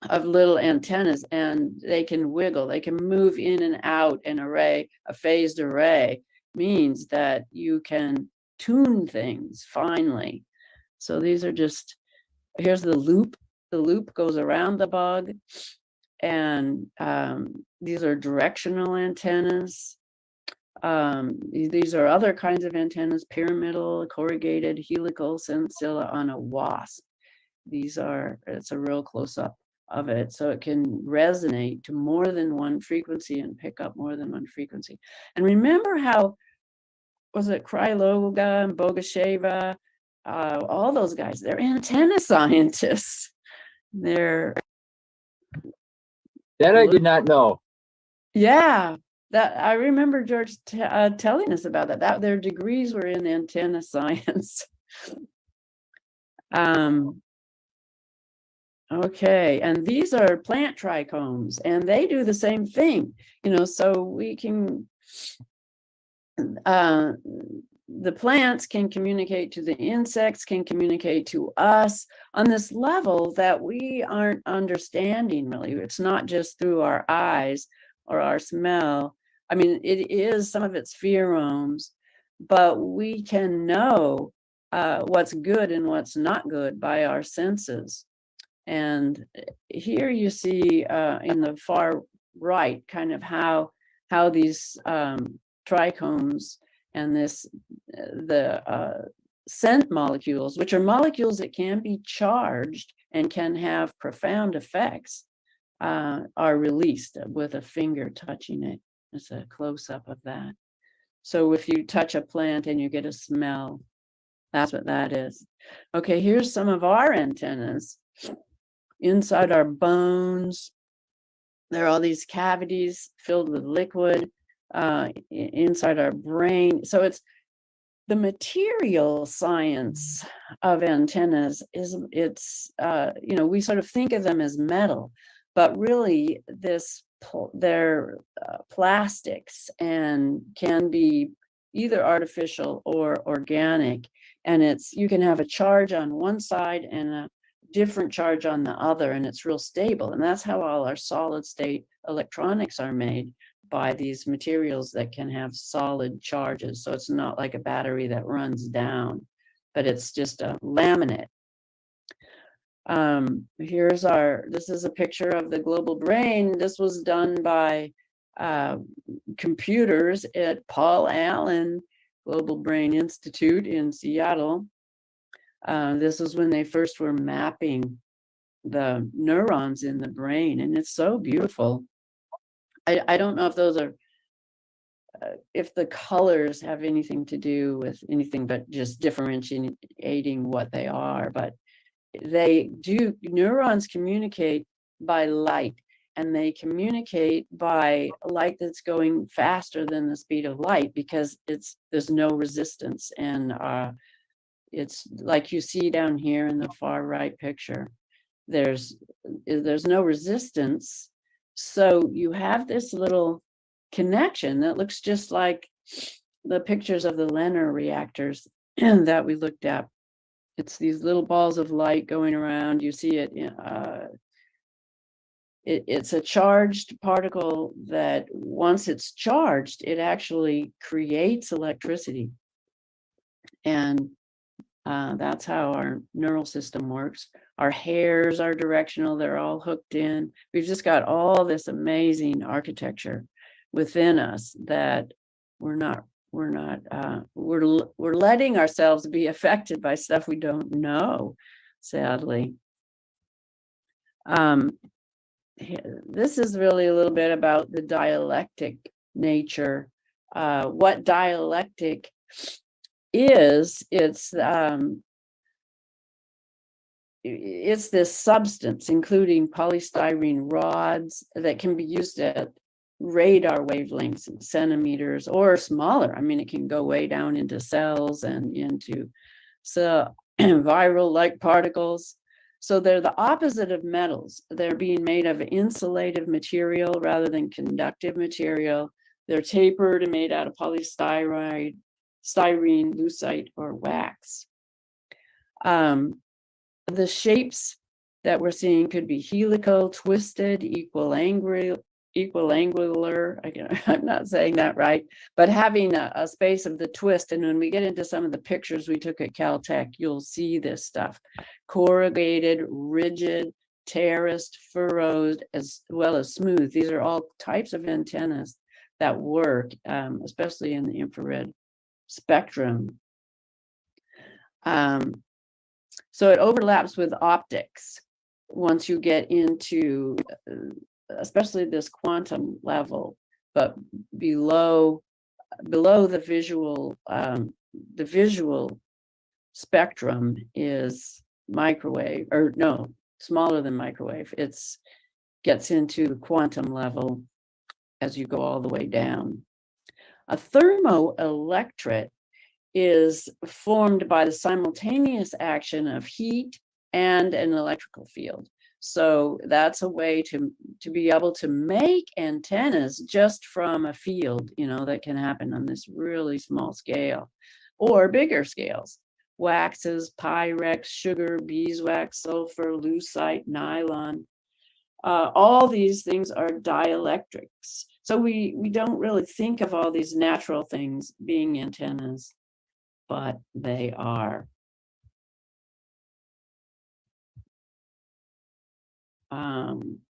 of little antennas, and they can wiggle, they can move in and out. An array, a phased array, means that you can tune things finely. So these are just, here's the loop. The loop goes around the bug, and these are directional antennas. These are other kinds of antennas: pyramidal, corrugated, helical, sensilla on a wasp. These are, it's a real close-up of it, so it can resonate to more than one frequency and pick up more than one frequency. And remember how, was it Kryloga and Bogusheva, all those guys, they're antenna scientists. They're That I did not know. Yeah, that I remember George telling us about that their degrees were in antenna science. Okay, and these are plant trichomes, and they do the same thing, so we can, the plants can communicate to the insects, can communicate to us on this level that we aren't understanding really. It's not just through our eyes or our smell. I mean, it is some of it's pheromones, but we can know what's good and what's not good by our senses. And here you see in the far right kind of how these trichomes and the scent molecules, which are molecules that can be charged and can have profound effects, are released with a finger touching it. It's a close-up of that. So if you touch a plant and you get a smell, that's what that is. Okay, here's some of our antennas. Inside our bones, there are all these cavities filled with liquid inside our brain. So it's the material science of antennas we sort of think of them as metal, but really they're plastics and can be either artificial or organic. And you can have a charge on one side and a different charge on the other, and it's real stable. And that's how all our solid state electronics are made, by these materials that can have solid charges. So it's not like a battery that runs down, but it's just a laminate. This is a picture of the global brain. This was done by computers at Paul Allen Global Brain Institute in Seattle. This is when they first were mapping the neurons in the brain, and it's so beautiful. I don't know if those are, if the colors have anything to do with anything but just differentiating what they are, but neurons communicate by light, and they communicate by light that's going faster than the speed of light because there's no resistance. And it's like you see down here in the far right picture, there's no resistance. So you have this little connection that looks just like the pictures of the Lenner reactors that we looked at. It's these little balls of light going around. You see it. It's a charged particle that once it's charged, it actually creates electricity. And that's how our neural system works. Our hairs are directional. They're all hooked in. We've just got all this amazing architecture within us that we're letting ourselves be affected by stuff we don't know, sadly. This is really a little bit about the dialectic nature. What dialectic is, it's this substance, including polystyrene rods, that can be used at radar wavelengths in centimeters or smaller. I mean, it can go way down into cells and into viral-like particles. So they're the opposite of metals. They're being made of insulative material rather than conductive material. They're tapered and made out of polystyrene, lucite, or wax. The shapes that we're seeing could be helical, twisted, equiangular. I'm not saying that right, but having a space of the twist. And when we get into some of the pictures we took at Caltech, you'll see this stuff. Corrugated, rigid, terraced, furrowed, as well as smooth. These are all types of antennas that work, especially in the infrared spectrum. So it overlaps with optics. once you get into, especially this quantum level, but below the visual spectrum is microwave, or no, smaller than microwave. It's gets into the quantum level as you go all the way down. A thermoelectret is formed by the simultaneous action of heat and an electrical field. So that's a way to be able to make antennas just from a field, that can happen on this really small scale or bigger scales. Waxes, pyrex, sugar, beeswax, sulfur, lucite, nylon. All these things are dielectrics. So we don't really think of all these natural things being antennas, but they are.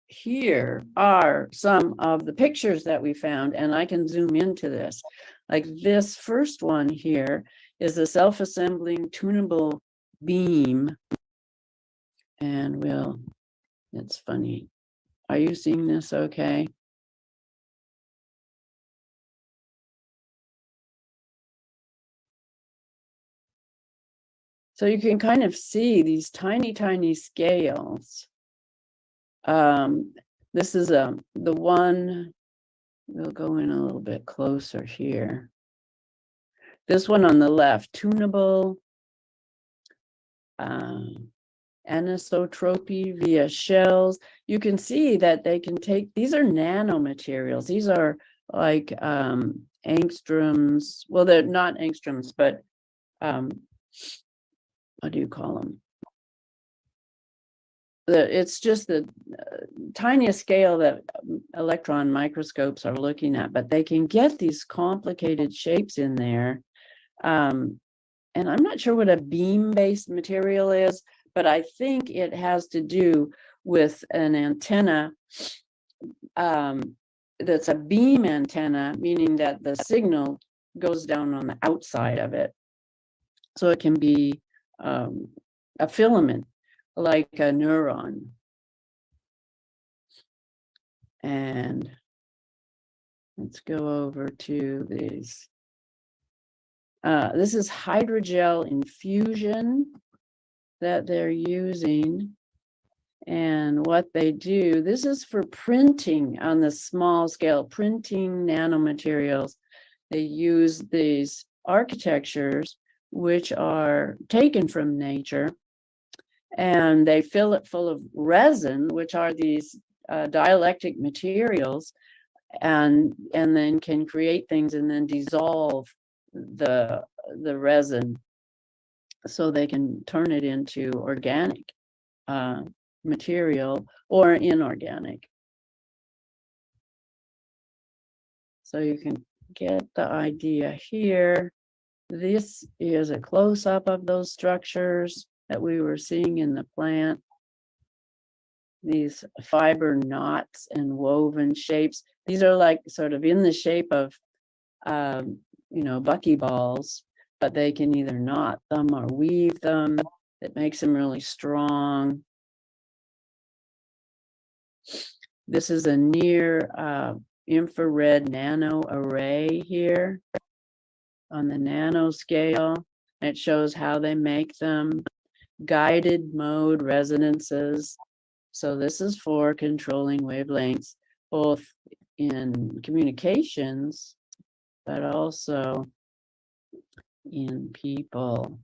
Here are some of the pictures that we found, and I can zoom into this. Like this first one here is a self-assembling tunable beam. And it's funny. Are you seeing this okay? So you can kind of see these tiny, tiny scales. This is the one, we'll go in a little bit closer here. This one on the left, tunable anisotropy via shells. You can see that they can take, these are nanomaterials. These are like angstroms. Well, they're not angstroms, but what do you call them? It's just the tiniest scale that electron microscopes are looking at, but they can get these complicated shapes in there. And I'm not sure what a beam-based material is, but I think it has to do with an antenna that's a beam antenna, meaning that the signal goes down on the outside of it. So it can be a filament, like a neuron. And let's go over to these. This is hydrogel infusion that they're using. And what they do, this is for printing on the small scale, printing nanomaterials. They use these architectures, which are taken from nature, and they fill it full of resin, which are these dielectric materials, and then can create things and then dissolve the resin so they can turn it into organic material or inorganic. So you can get the idea here. This is a close-up of those structures that we were seeing in the plant. These fiber knots and woven shapes. These are like sort of in the shape of, buckyballs, but they can either knot them or weave them. It makes them really strong. This is a near infrared nano array here on the nanoscale. It shows how they make them. Guided mode resonances. So this is for controlling wavelengths, both in communications, but also in people.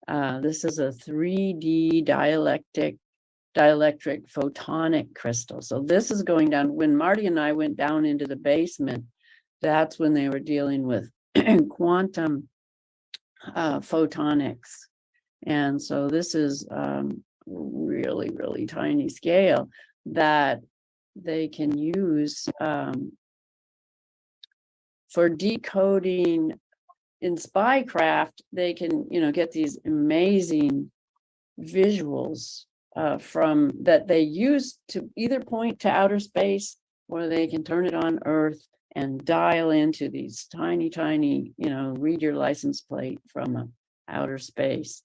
This is a 3D dielectric photonic crystal. So this is going down. When Marty and I went down into the basement, that's when they were dealing with quantum photonics. And so this is really, really tiny scale that they can use for decoding. In spycraft, they can, get these amazing visuals from that they use to either point to outer space, or they can turn it on Earth and dial into these tiny, tiny, read your license plate from outer space.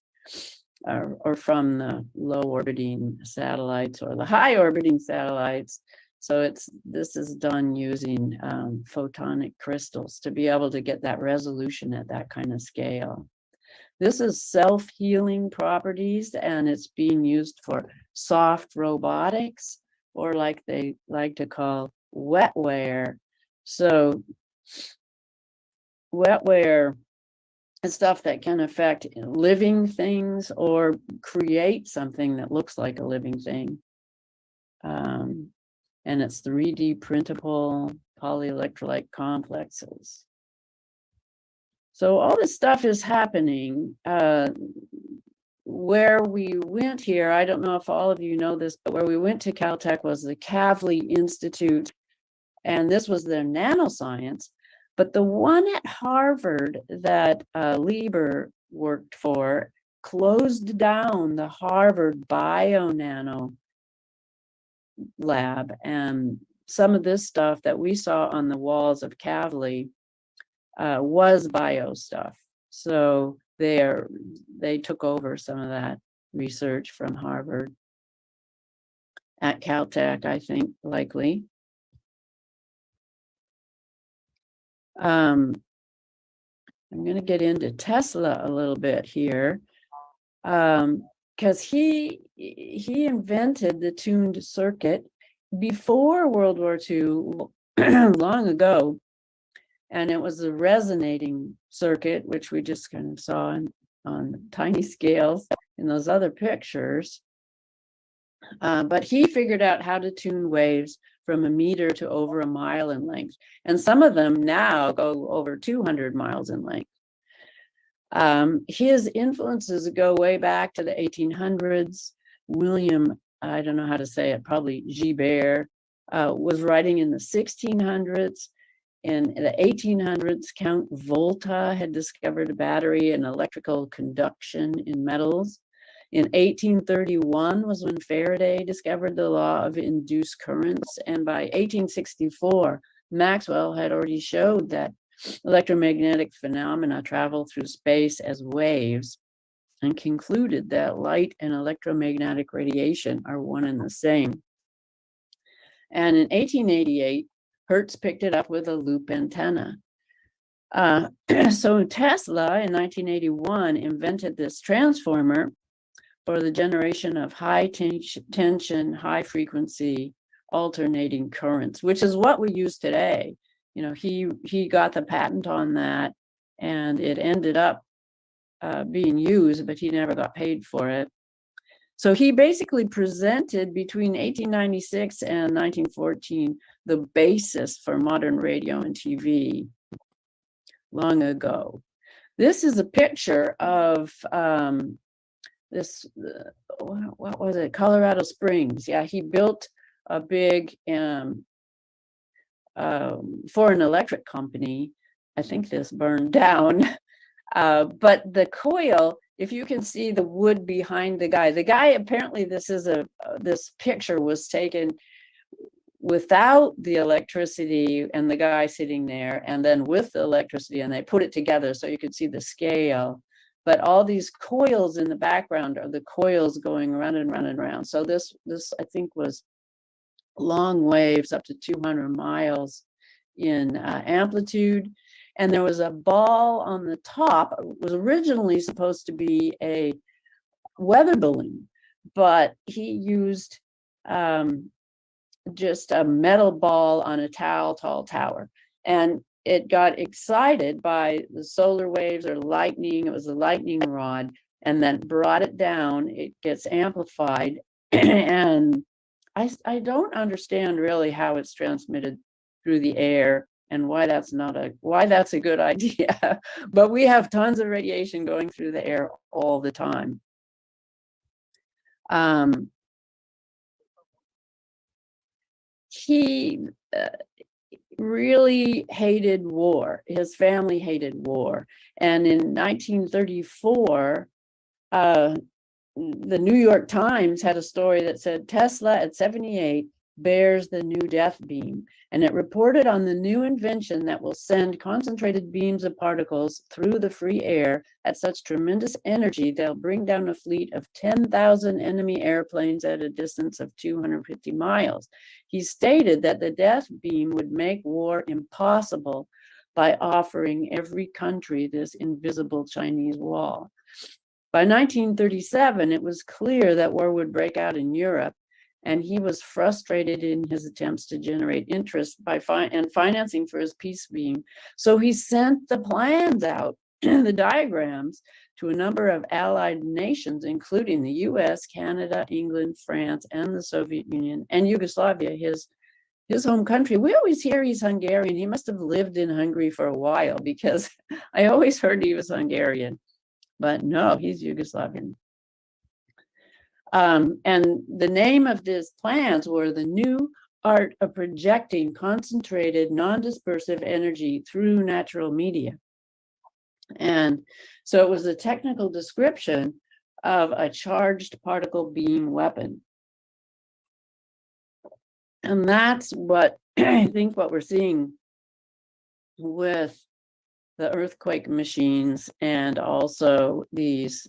or from the low orbiting satellites or the high orbiting satellites. So this is done using photonic crystals to be able to get that resolution at that kind of scale. This is self-healing properties, and it's being used for soft robotics, or like they like to call wetware. So wetware is stuff that can affect living things or create something that looks like a living thing. And it's 3D printable polyelectrolyte complexes. So all this stuff is happening. Where we went here, I don't know if all of you know this, but where we went to Caltech was the Kavli Institute, and this was their nanoscience. But the one at Harvard that Lieber worked for closed down the Harvard BioNano lab, and some of this stuff that we saw on the walls of Kavli was bio stuff. So they took over some of that research from Harvard at Caltech, I think, likely. I'm going to get into Tesla a little bit here, because he invented the tuned circuit before World War II, long ago. And it was a resonating circuit, which we just kind of saw on tiny scales in those other pictures. But he figured out how to tune waves from a meter to over a mile in length. And some of them now go over 200 miles in length. His influences go way back to the 1800s. William, I don't know how to say it, probably Gilbert, was writing in the 1600s. In the 1800s, Count Volta had discovered a battery and electrical conduction in metals. In 1831 was when Faraday discovered the law of induced currents. And by 1864, Maxwell had already showed that electromagnetic phenomena travel through space as waves, and concluded that light and electromagnetic radiation are one and the same. And in 1888, Hertz picked it up with a loop antenna. So Tesla in 1981 invented this transformer for the generation of high tension, high frequency alternating currents, which is what we use today. You know, he got the patent on that, and it ended up being used, but he never got paid for it. So he basically presented between 1896 and 1914 the basis for modern radio and TV long ago. This is a picture of this, what was it, Colorado Springs. Yeah, he built a big, for an electric company. I think this burned down. But the coil, if you can see the wood behind the guy apparently this picture was taken without the electricity and the guy sitting there, and then with the electricity, and they put it together so you could see the scale. But all these coils in the background are the coils going around and round and round. So this I think was long waves up to 200 miles in amplitude. And there was a ball on the top. It was originally supposed to be a weather balloon, but he used just a metal ball on a tall tower. And it got excited by the solar waves or lightning. It was a lightning rod, and then brought it down. It gets amplified. And I don't understand really how it's transmitted through the air and why that's a good idea. But we have tons of radiation going through the air all the time. He really hated war. His family hated war. And in 1934, the New York Times had a story that said Tesla at 78 bears the new death beam, and it reported on the new invention that will send concentrated beams of particles through the free air at such tremendous energy they'll bring down a fleet of 10,000 enemy airplanes at a distance of 250 miles. He stated that the death beam would make war impossible by offering every country this invisible Chinese wall. By 1937, it was clear that war would break out in Europe, and he was frustrated in his attempts to generate interest by financing for his peace beam. So he sent the plans out, the diagrams, to a number of allied nations, including the US, Canada, England, France, and the Soviet Union, and Yugoslavia, his home country. We always hear he's Hungarian. He must have lived in Hungary for a while, because I always heard he was Hungarian, but no, he's Yugoslavian. And the name of these plans were the New Art of Projecting Concentrated Non-Dispersive Energy Through Natural Media. And so it was a technical description of a charged particle beam weapon. And that's what I think what we're seeing with the earthquake machines, and also these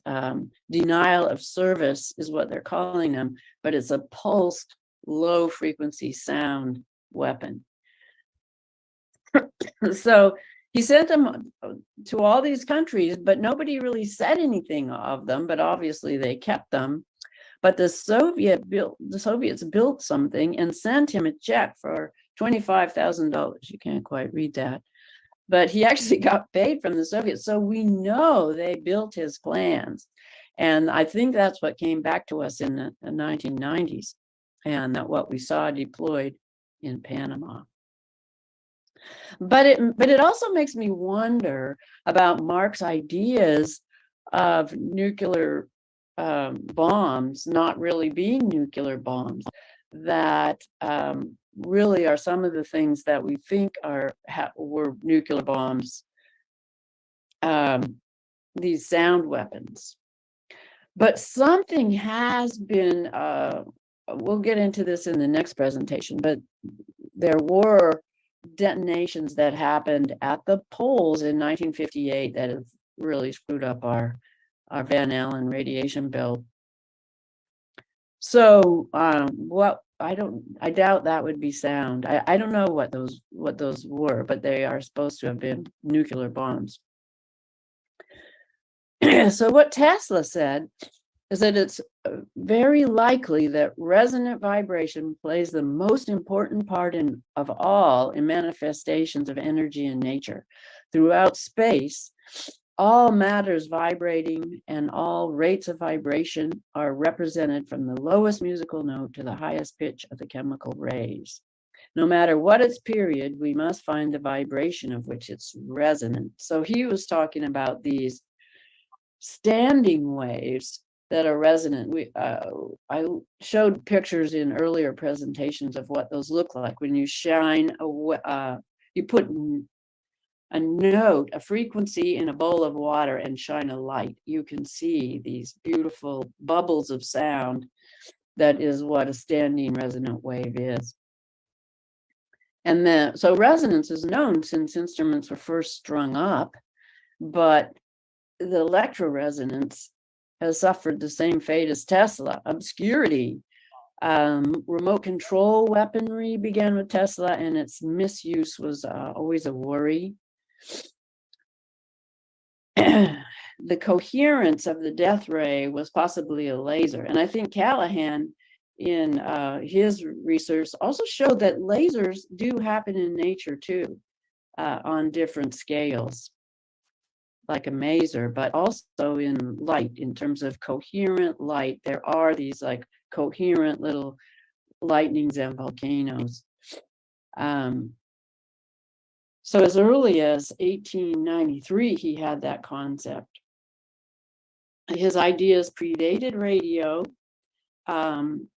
denial of service is what they're calling them, but it's a pulsed low frequency sound weapon. So he sent them to all these countries, but nobody really said anything of them, but obviously they kept them. But the Soviets built something and sent him a check for $25,000. You can't quite read that. But he actually got paid from the Soviets. So we know they built his plans. And I think that's what came back to us in the 1990s, and that what we saw deployed in Panama. But it also makes me wonder about Mark's ideas of nuclear bombs not really being nuclear bombs, that really are some of the things that we think were nuclear bombs, these sound weapons. But something has been, we'll get into this in the next presentation, but there were detonations that happened at the poles in 1958 that have really screwed up our Van Allen radiation belt. So I doubt that would be sound. I don't know what those were, but they are supposed to have been nuclear bombs. So what Tesla said is that it's very likely that resonant vibration plays the most important part of all in manifestations of energy in nature. Throughout space, all matters vibrating and all rates of vibration are represented from the lowest musical note to the highest pitch of the chemical rays. No matter what its period, we must find the vibration of which it's resonant. So he was talking about these standing waves that are resonant. I showed pictures in earlier presentations of what those look like. When you shine, you put a note, a frequency in a bowl of water and shine a light, you can see these beautiful bubbles of sound. That is what a standing resonant wave is. And so resonance is known since instruments were first strung up, but the electroresonance has suffered the same fate as Tesla. Obscurity. Remote control weaponry began with Tesla, and its misuse was always a worry. The coherence of the death ray was possibly a laser. And I think Callahan, in his research, also showed that lasers do happen in nature too, on different scales, like a maser, but also in light, in terms of coherent light. There are these like coherent little lightnings and volcanoes. So as early as 1893, he had that concept. His ideas predated radio, and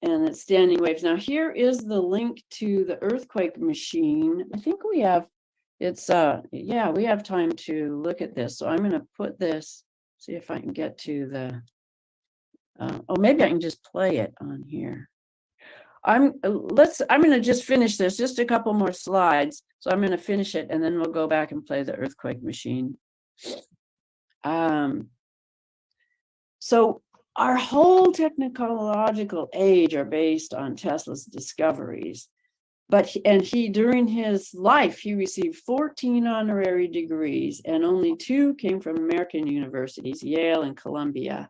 it's standing waves. Now here is the link to the earthquake machine. I think we have, yeah, we have time to look at this. So I'm going to put this, see if I can get to the, oh, maybe I can just play it on here. I'm going to just finish this, just a couple more slides. So I'm going to finish it and then we'll go back and play the earthquake machine. So our whole technological age are based on Tesla's discoveries. But during his life, he received 14 honorary degrees, and only 2 came from American universities, Yale and Columbia.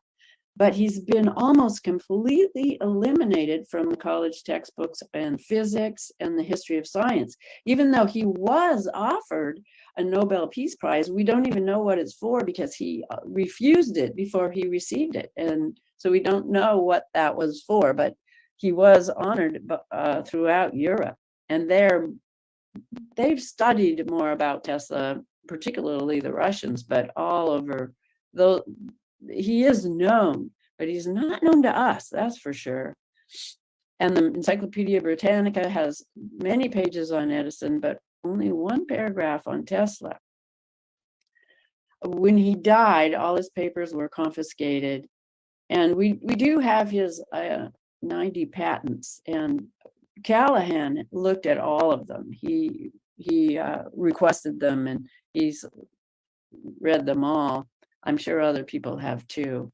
But he's been almost completely eliminated from college textbooks and physics and the history of science. Even though he was offered a Nobel Peace Prize, we don't even know what it's for because he refused it before he received it. And so we don't know what that was for, but he was honored throughout Europe. And they've studied more about Tesla, particularly the Russians, but all over, though he is known, but he's not known to us, that's for sure. And the Encyclopedia Britannica has many pages on Edison, but only 1 paragraph on Tesla. When he died, all his papers were confiscated. And we do have his 90 patents, and Callahan looked at all of them. He requested them and he's read them all. I'm sure other people have too.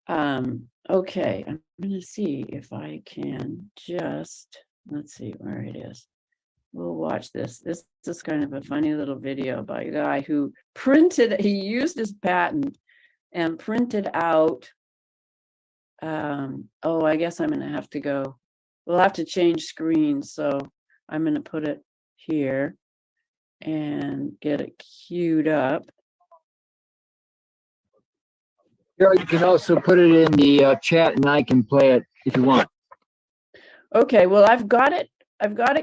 Okay, I'm going to see if I can just, let's see where it is. We'll watch this. This is kind of a funny little video by a guy who he used his patent and printed out. Oh, I guess I'm going to have to go. We'll have to change screens. So I'm going to put it here and get it queued up. You can also put it in the chat and I can play it if you want. Okay, well, I've got it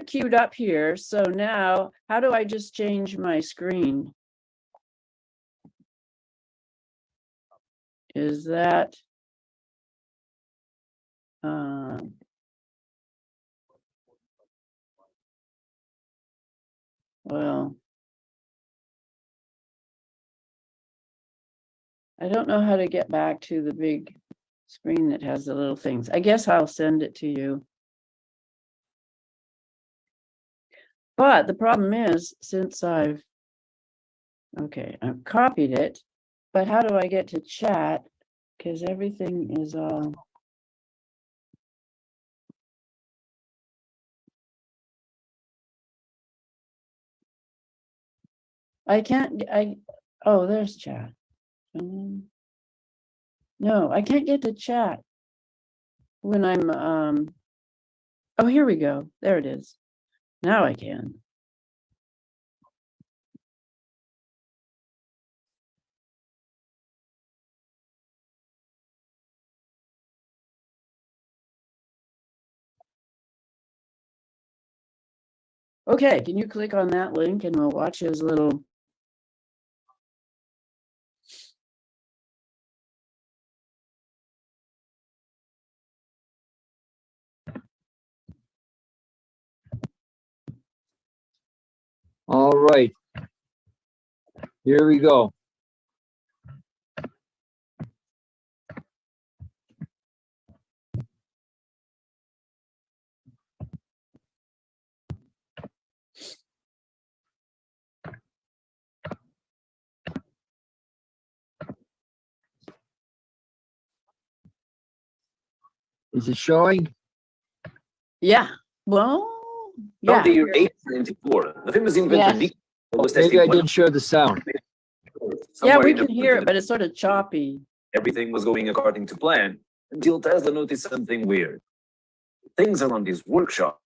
queued up here. So now, how do I just change my screen? Is that well, I don't know how to get back to the big screen that has the little things. I guess I'll send it to you. But the problem is, since I've copied it, but how do I get to chat? Because everything is all. Oh, there's chat. No, I can't get to chat when I'm, oh, here we go. There it is. Now I can. Okay, can you click on that link and we'll watch his little. All right. Here we go. Is it showing? Yeah. Well, yeah. From the year 1894, the famous inventor Yes. was Maybe testing I didn't show the sound. Yeah, somewhere we in the can hear it, but it's sort of choppy. Everything was going according to plan until Tesla noticed something weird. Things around his workshop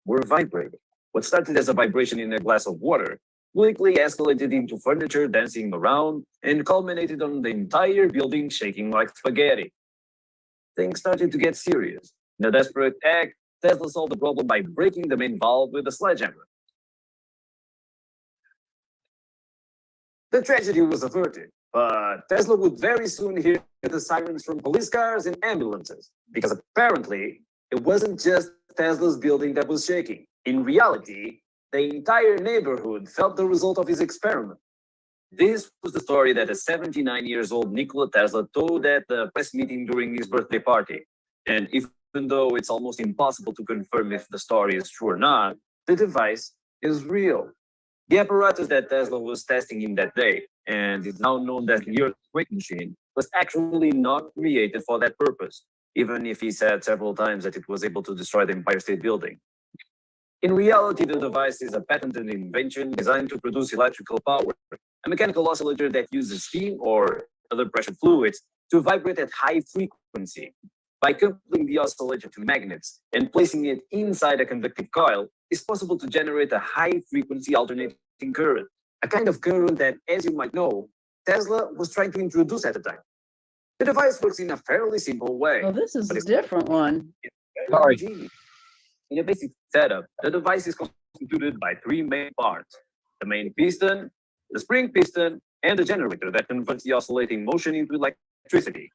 were vibrating. What started as a vibration in a glass of water quickly escalated into furniture dancing around and culminated on the entire building shaking like spaghetti. Things started to get serious. In a desperate act, Tesla solved the problem by breaking the main valve with a sledgehammer. The tragedy was averted, but Tesla would very soon hear the sirens from police cars and ambulances, because apparently it wasn't just Tesla's building that was shaking. In reality, the entire neighborhood felt the result of his experiment. This was the story that a 79-year-old Nikola Tesla told at the press meeting during his birthday party. And if though it's almost impossible to confirm if the story is true or not, the device is real. The apparatus that Tesla was testing in that day, and is now known as the earthquake machine, was actually not created for that purpose, even if he said several times that it was able to destroy the Empire State Building. In reality, the device is a patented invention designed to produce electrical power, a mechanical oscillator that uses steam or other pressure fluids to vibrate at high frequency. By coupling the oscillator to magnets and placing it inside a conductive coil, it's possible to generate a high-frequency alternating current, a kind of current that, as you might know, Tesla was trying to introduce at the time. The device works in a fairly simple way. Well, this is a different one. Sorry. In a basic setup, the device is constituted by three main parts: the main piston, the spring piston, and the generator that converts the oscillating motion into electricity.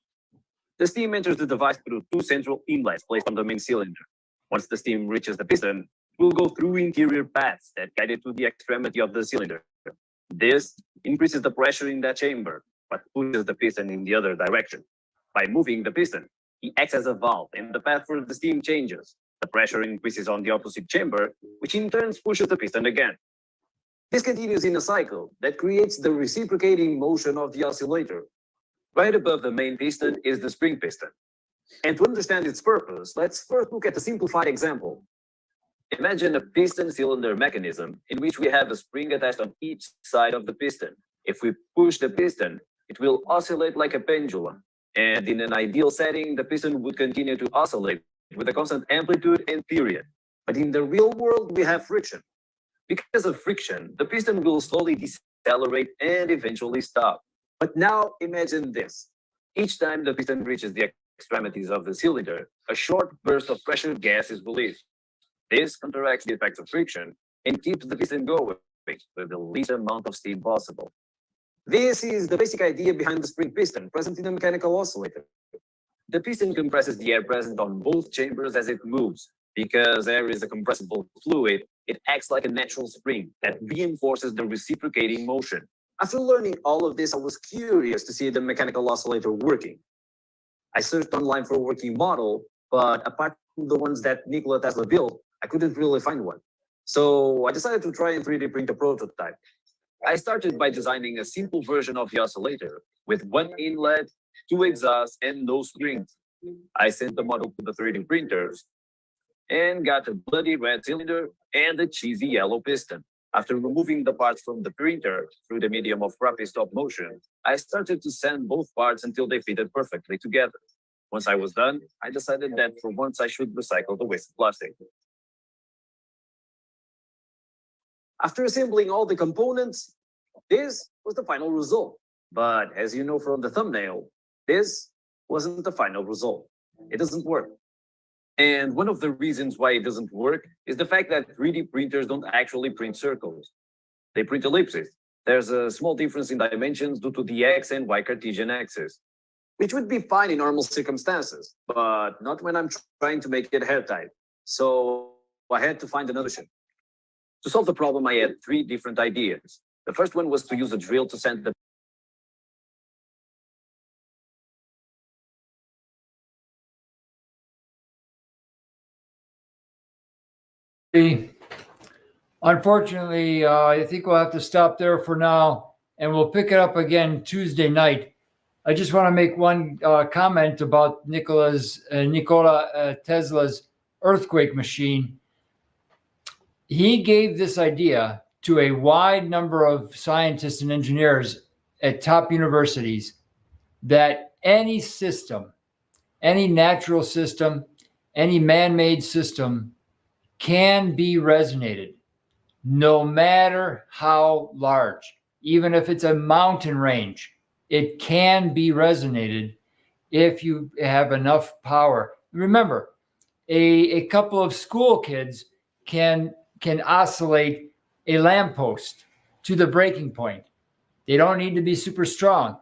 The steam enters the device through two central inlets placed on the main cylinder. Once the steam reaches the piston, it will go through interior paths that guide it to the extremity of the cylinder. This increases the pressure in that chamber, but pushes the piston in the other direction. By moving the piston, it acts as a valve, and the path for the steam changes. The pressure increases on the opposite chamber, which in turn pushes the piston again. This continues in a cycle that creates the reciprocating motion of the oscillator. Right above the main piston is the spring piston. And to understand its purpose, let's first look at a simplified example. Imagine a piston cylinder mechanism in which we have a spring attached on each side of the piston. If we push the piston, it will oscillate like a pendulum. And in an ideal setting, the piston would continue to oscillate with a constant amplitude and period. But in the real world, we have friction. Because of friction, the piston will slowly decelerate and eventually stop. But now imagine this. Each time the piston reaches the extremities of the cylinder, a short burst of pressure gas is released. This counteracts the effects of friction and keeps the piston going with the least amount of steam possible. This is the basic idea behind the spring piston present in a mechanical oscillator. The piston compresses the air present on both chambers as it moves. Because air is a compressible fluid, it acts like a natural spring that reinforces the reciprocating motion. After learning all of this, I was curious to see the mechanical oscillator working. I searched online for a working model, but apart from the ones that Nikola Tesla built, I couldn't really find one. So I decided to try and 3D print a prototype. I started by designing a simple version of the oscillator with one inlet, two exhausts, and no springs. I sent the model to the 3D printers and got a bloody red cylinder and a cheesy yellow piston. After removing the parts from the printer through the medium of crappy stop motion, I started to sand both parts until they fitted perfectly together. Once I was done, I decided that for once I should recycle the waste plastic. After assembling all the components, this was the final result. But as you know from the thumbnail, this wasn't the final result. It doesn't work. And one of the reasons why it doesn't work is the fact that 3D printers don't actually print circles. They print ellipses. There's a small difference in dimensions due to the X and Y Cartesian axis, which would be fine in normal circumstances, but not when I'm trying to make it airtight. So I had to find another solution. To solve the problem, I had three different ideas. The first one was to use a drill to sand the Unfortunately, I think we'll have to stop there for now, and we'll pick it up again Tuesday night. I just want to make one comment about Nikola Tesla's earthquake machine. He gave this idea to a wide number of scientists and engineers at top universities that any system, any natural system, any man-made system can be resonated, no matter how large. Even if it's a mountain range, it can be resonated if you have enough power. Remember, a couple of school kids can oscillate a lamppost to the breaking point. They don't need to be super strong.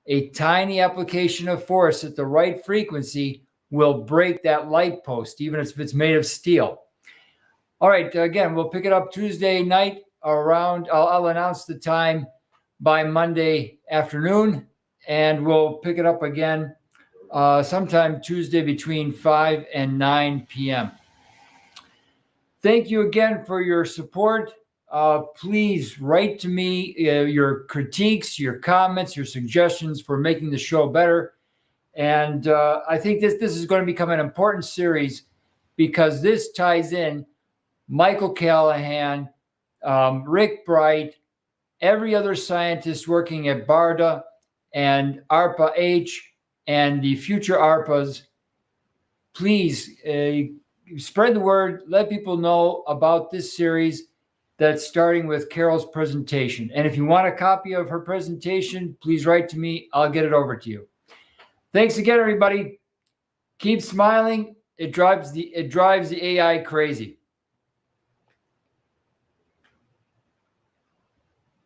A tiny application of force at the right frequency will break that light post, even if it's made of steel. All right, again, we'll pick it up Tuesday night around, I'll announce the time by Monday afternoon, and we'll pick it up again sometime Tuesday between 5 and 9 p.m. Thank you again for your support. Please write to me your critiques, your comments, your suggestions for making the show better. And I think this is going to become an important series because this ties in Michael Callahan, Rick Bright, every other scientist working at BARDA and ARPA-H and the future ARPAs. Please spread the word. Let people know about this series that's starting with Carol's presentation. And if you want a copy of her presentation, please write to me. I'll get it over to you. Thanks again, everybody. Keep smiling. It drives the AI crazy.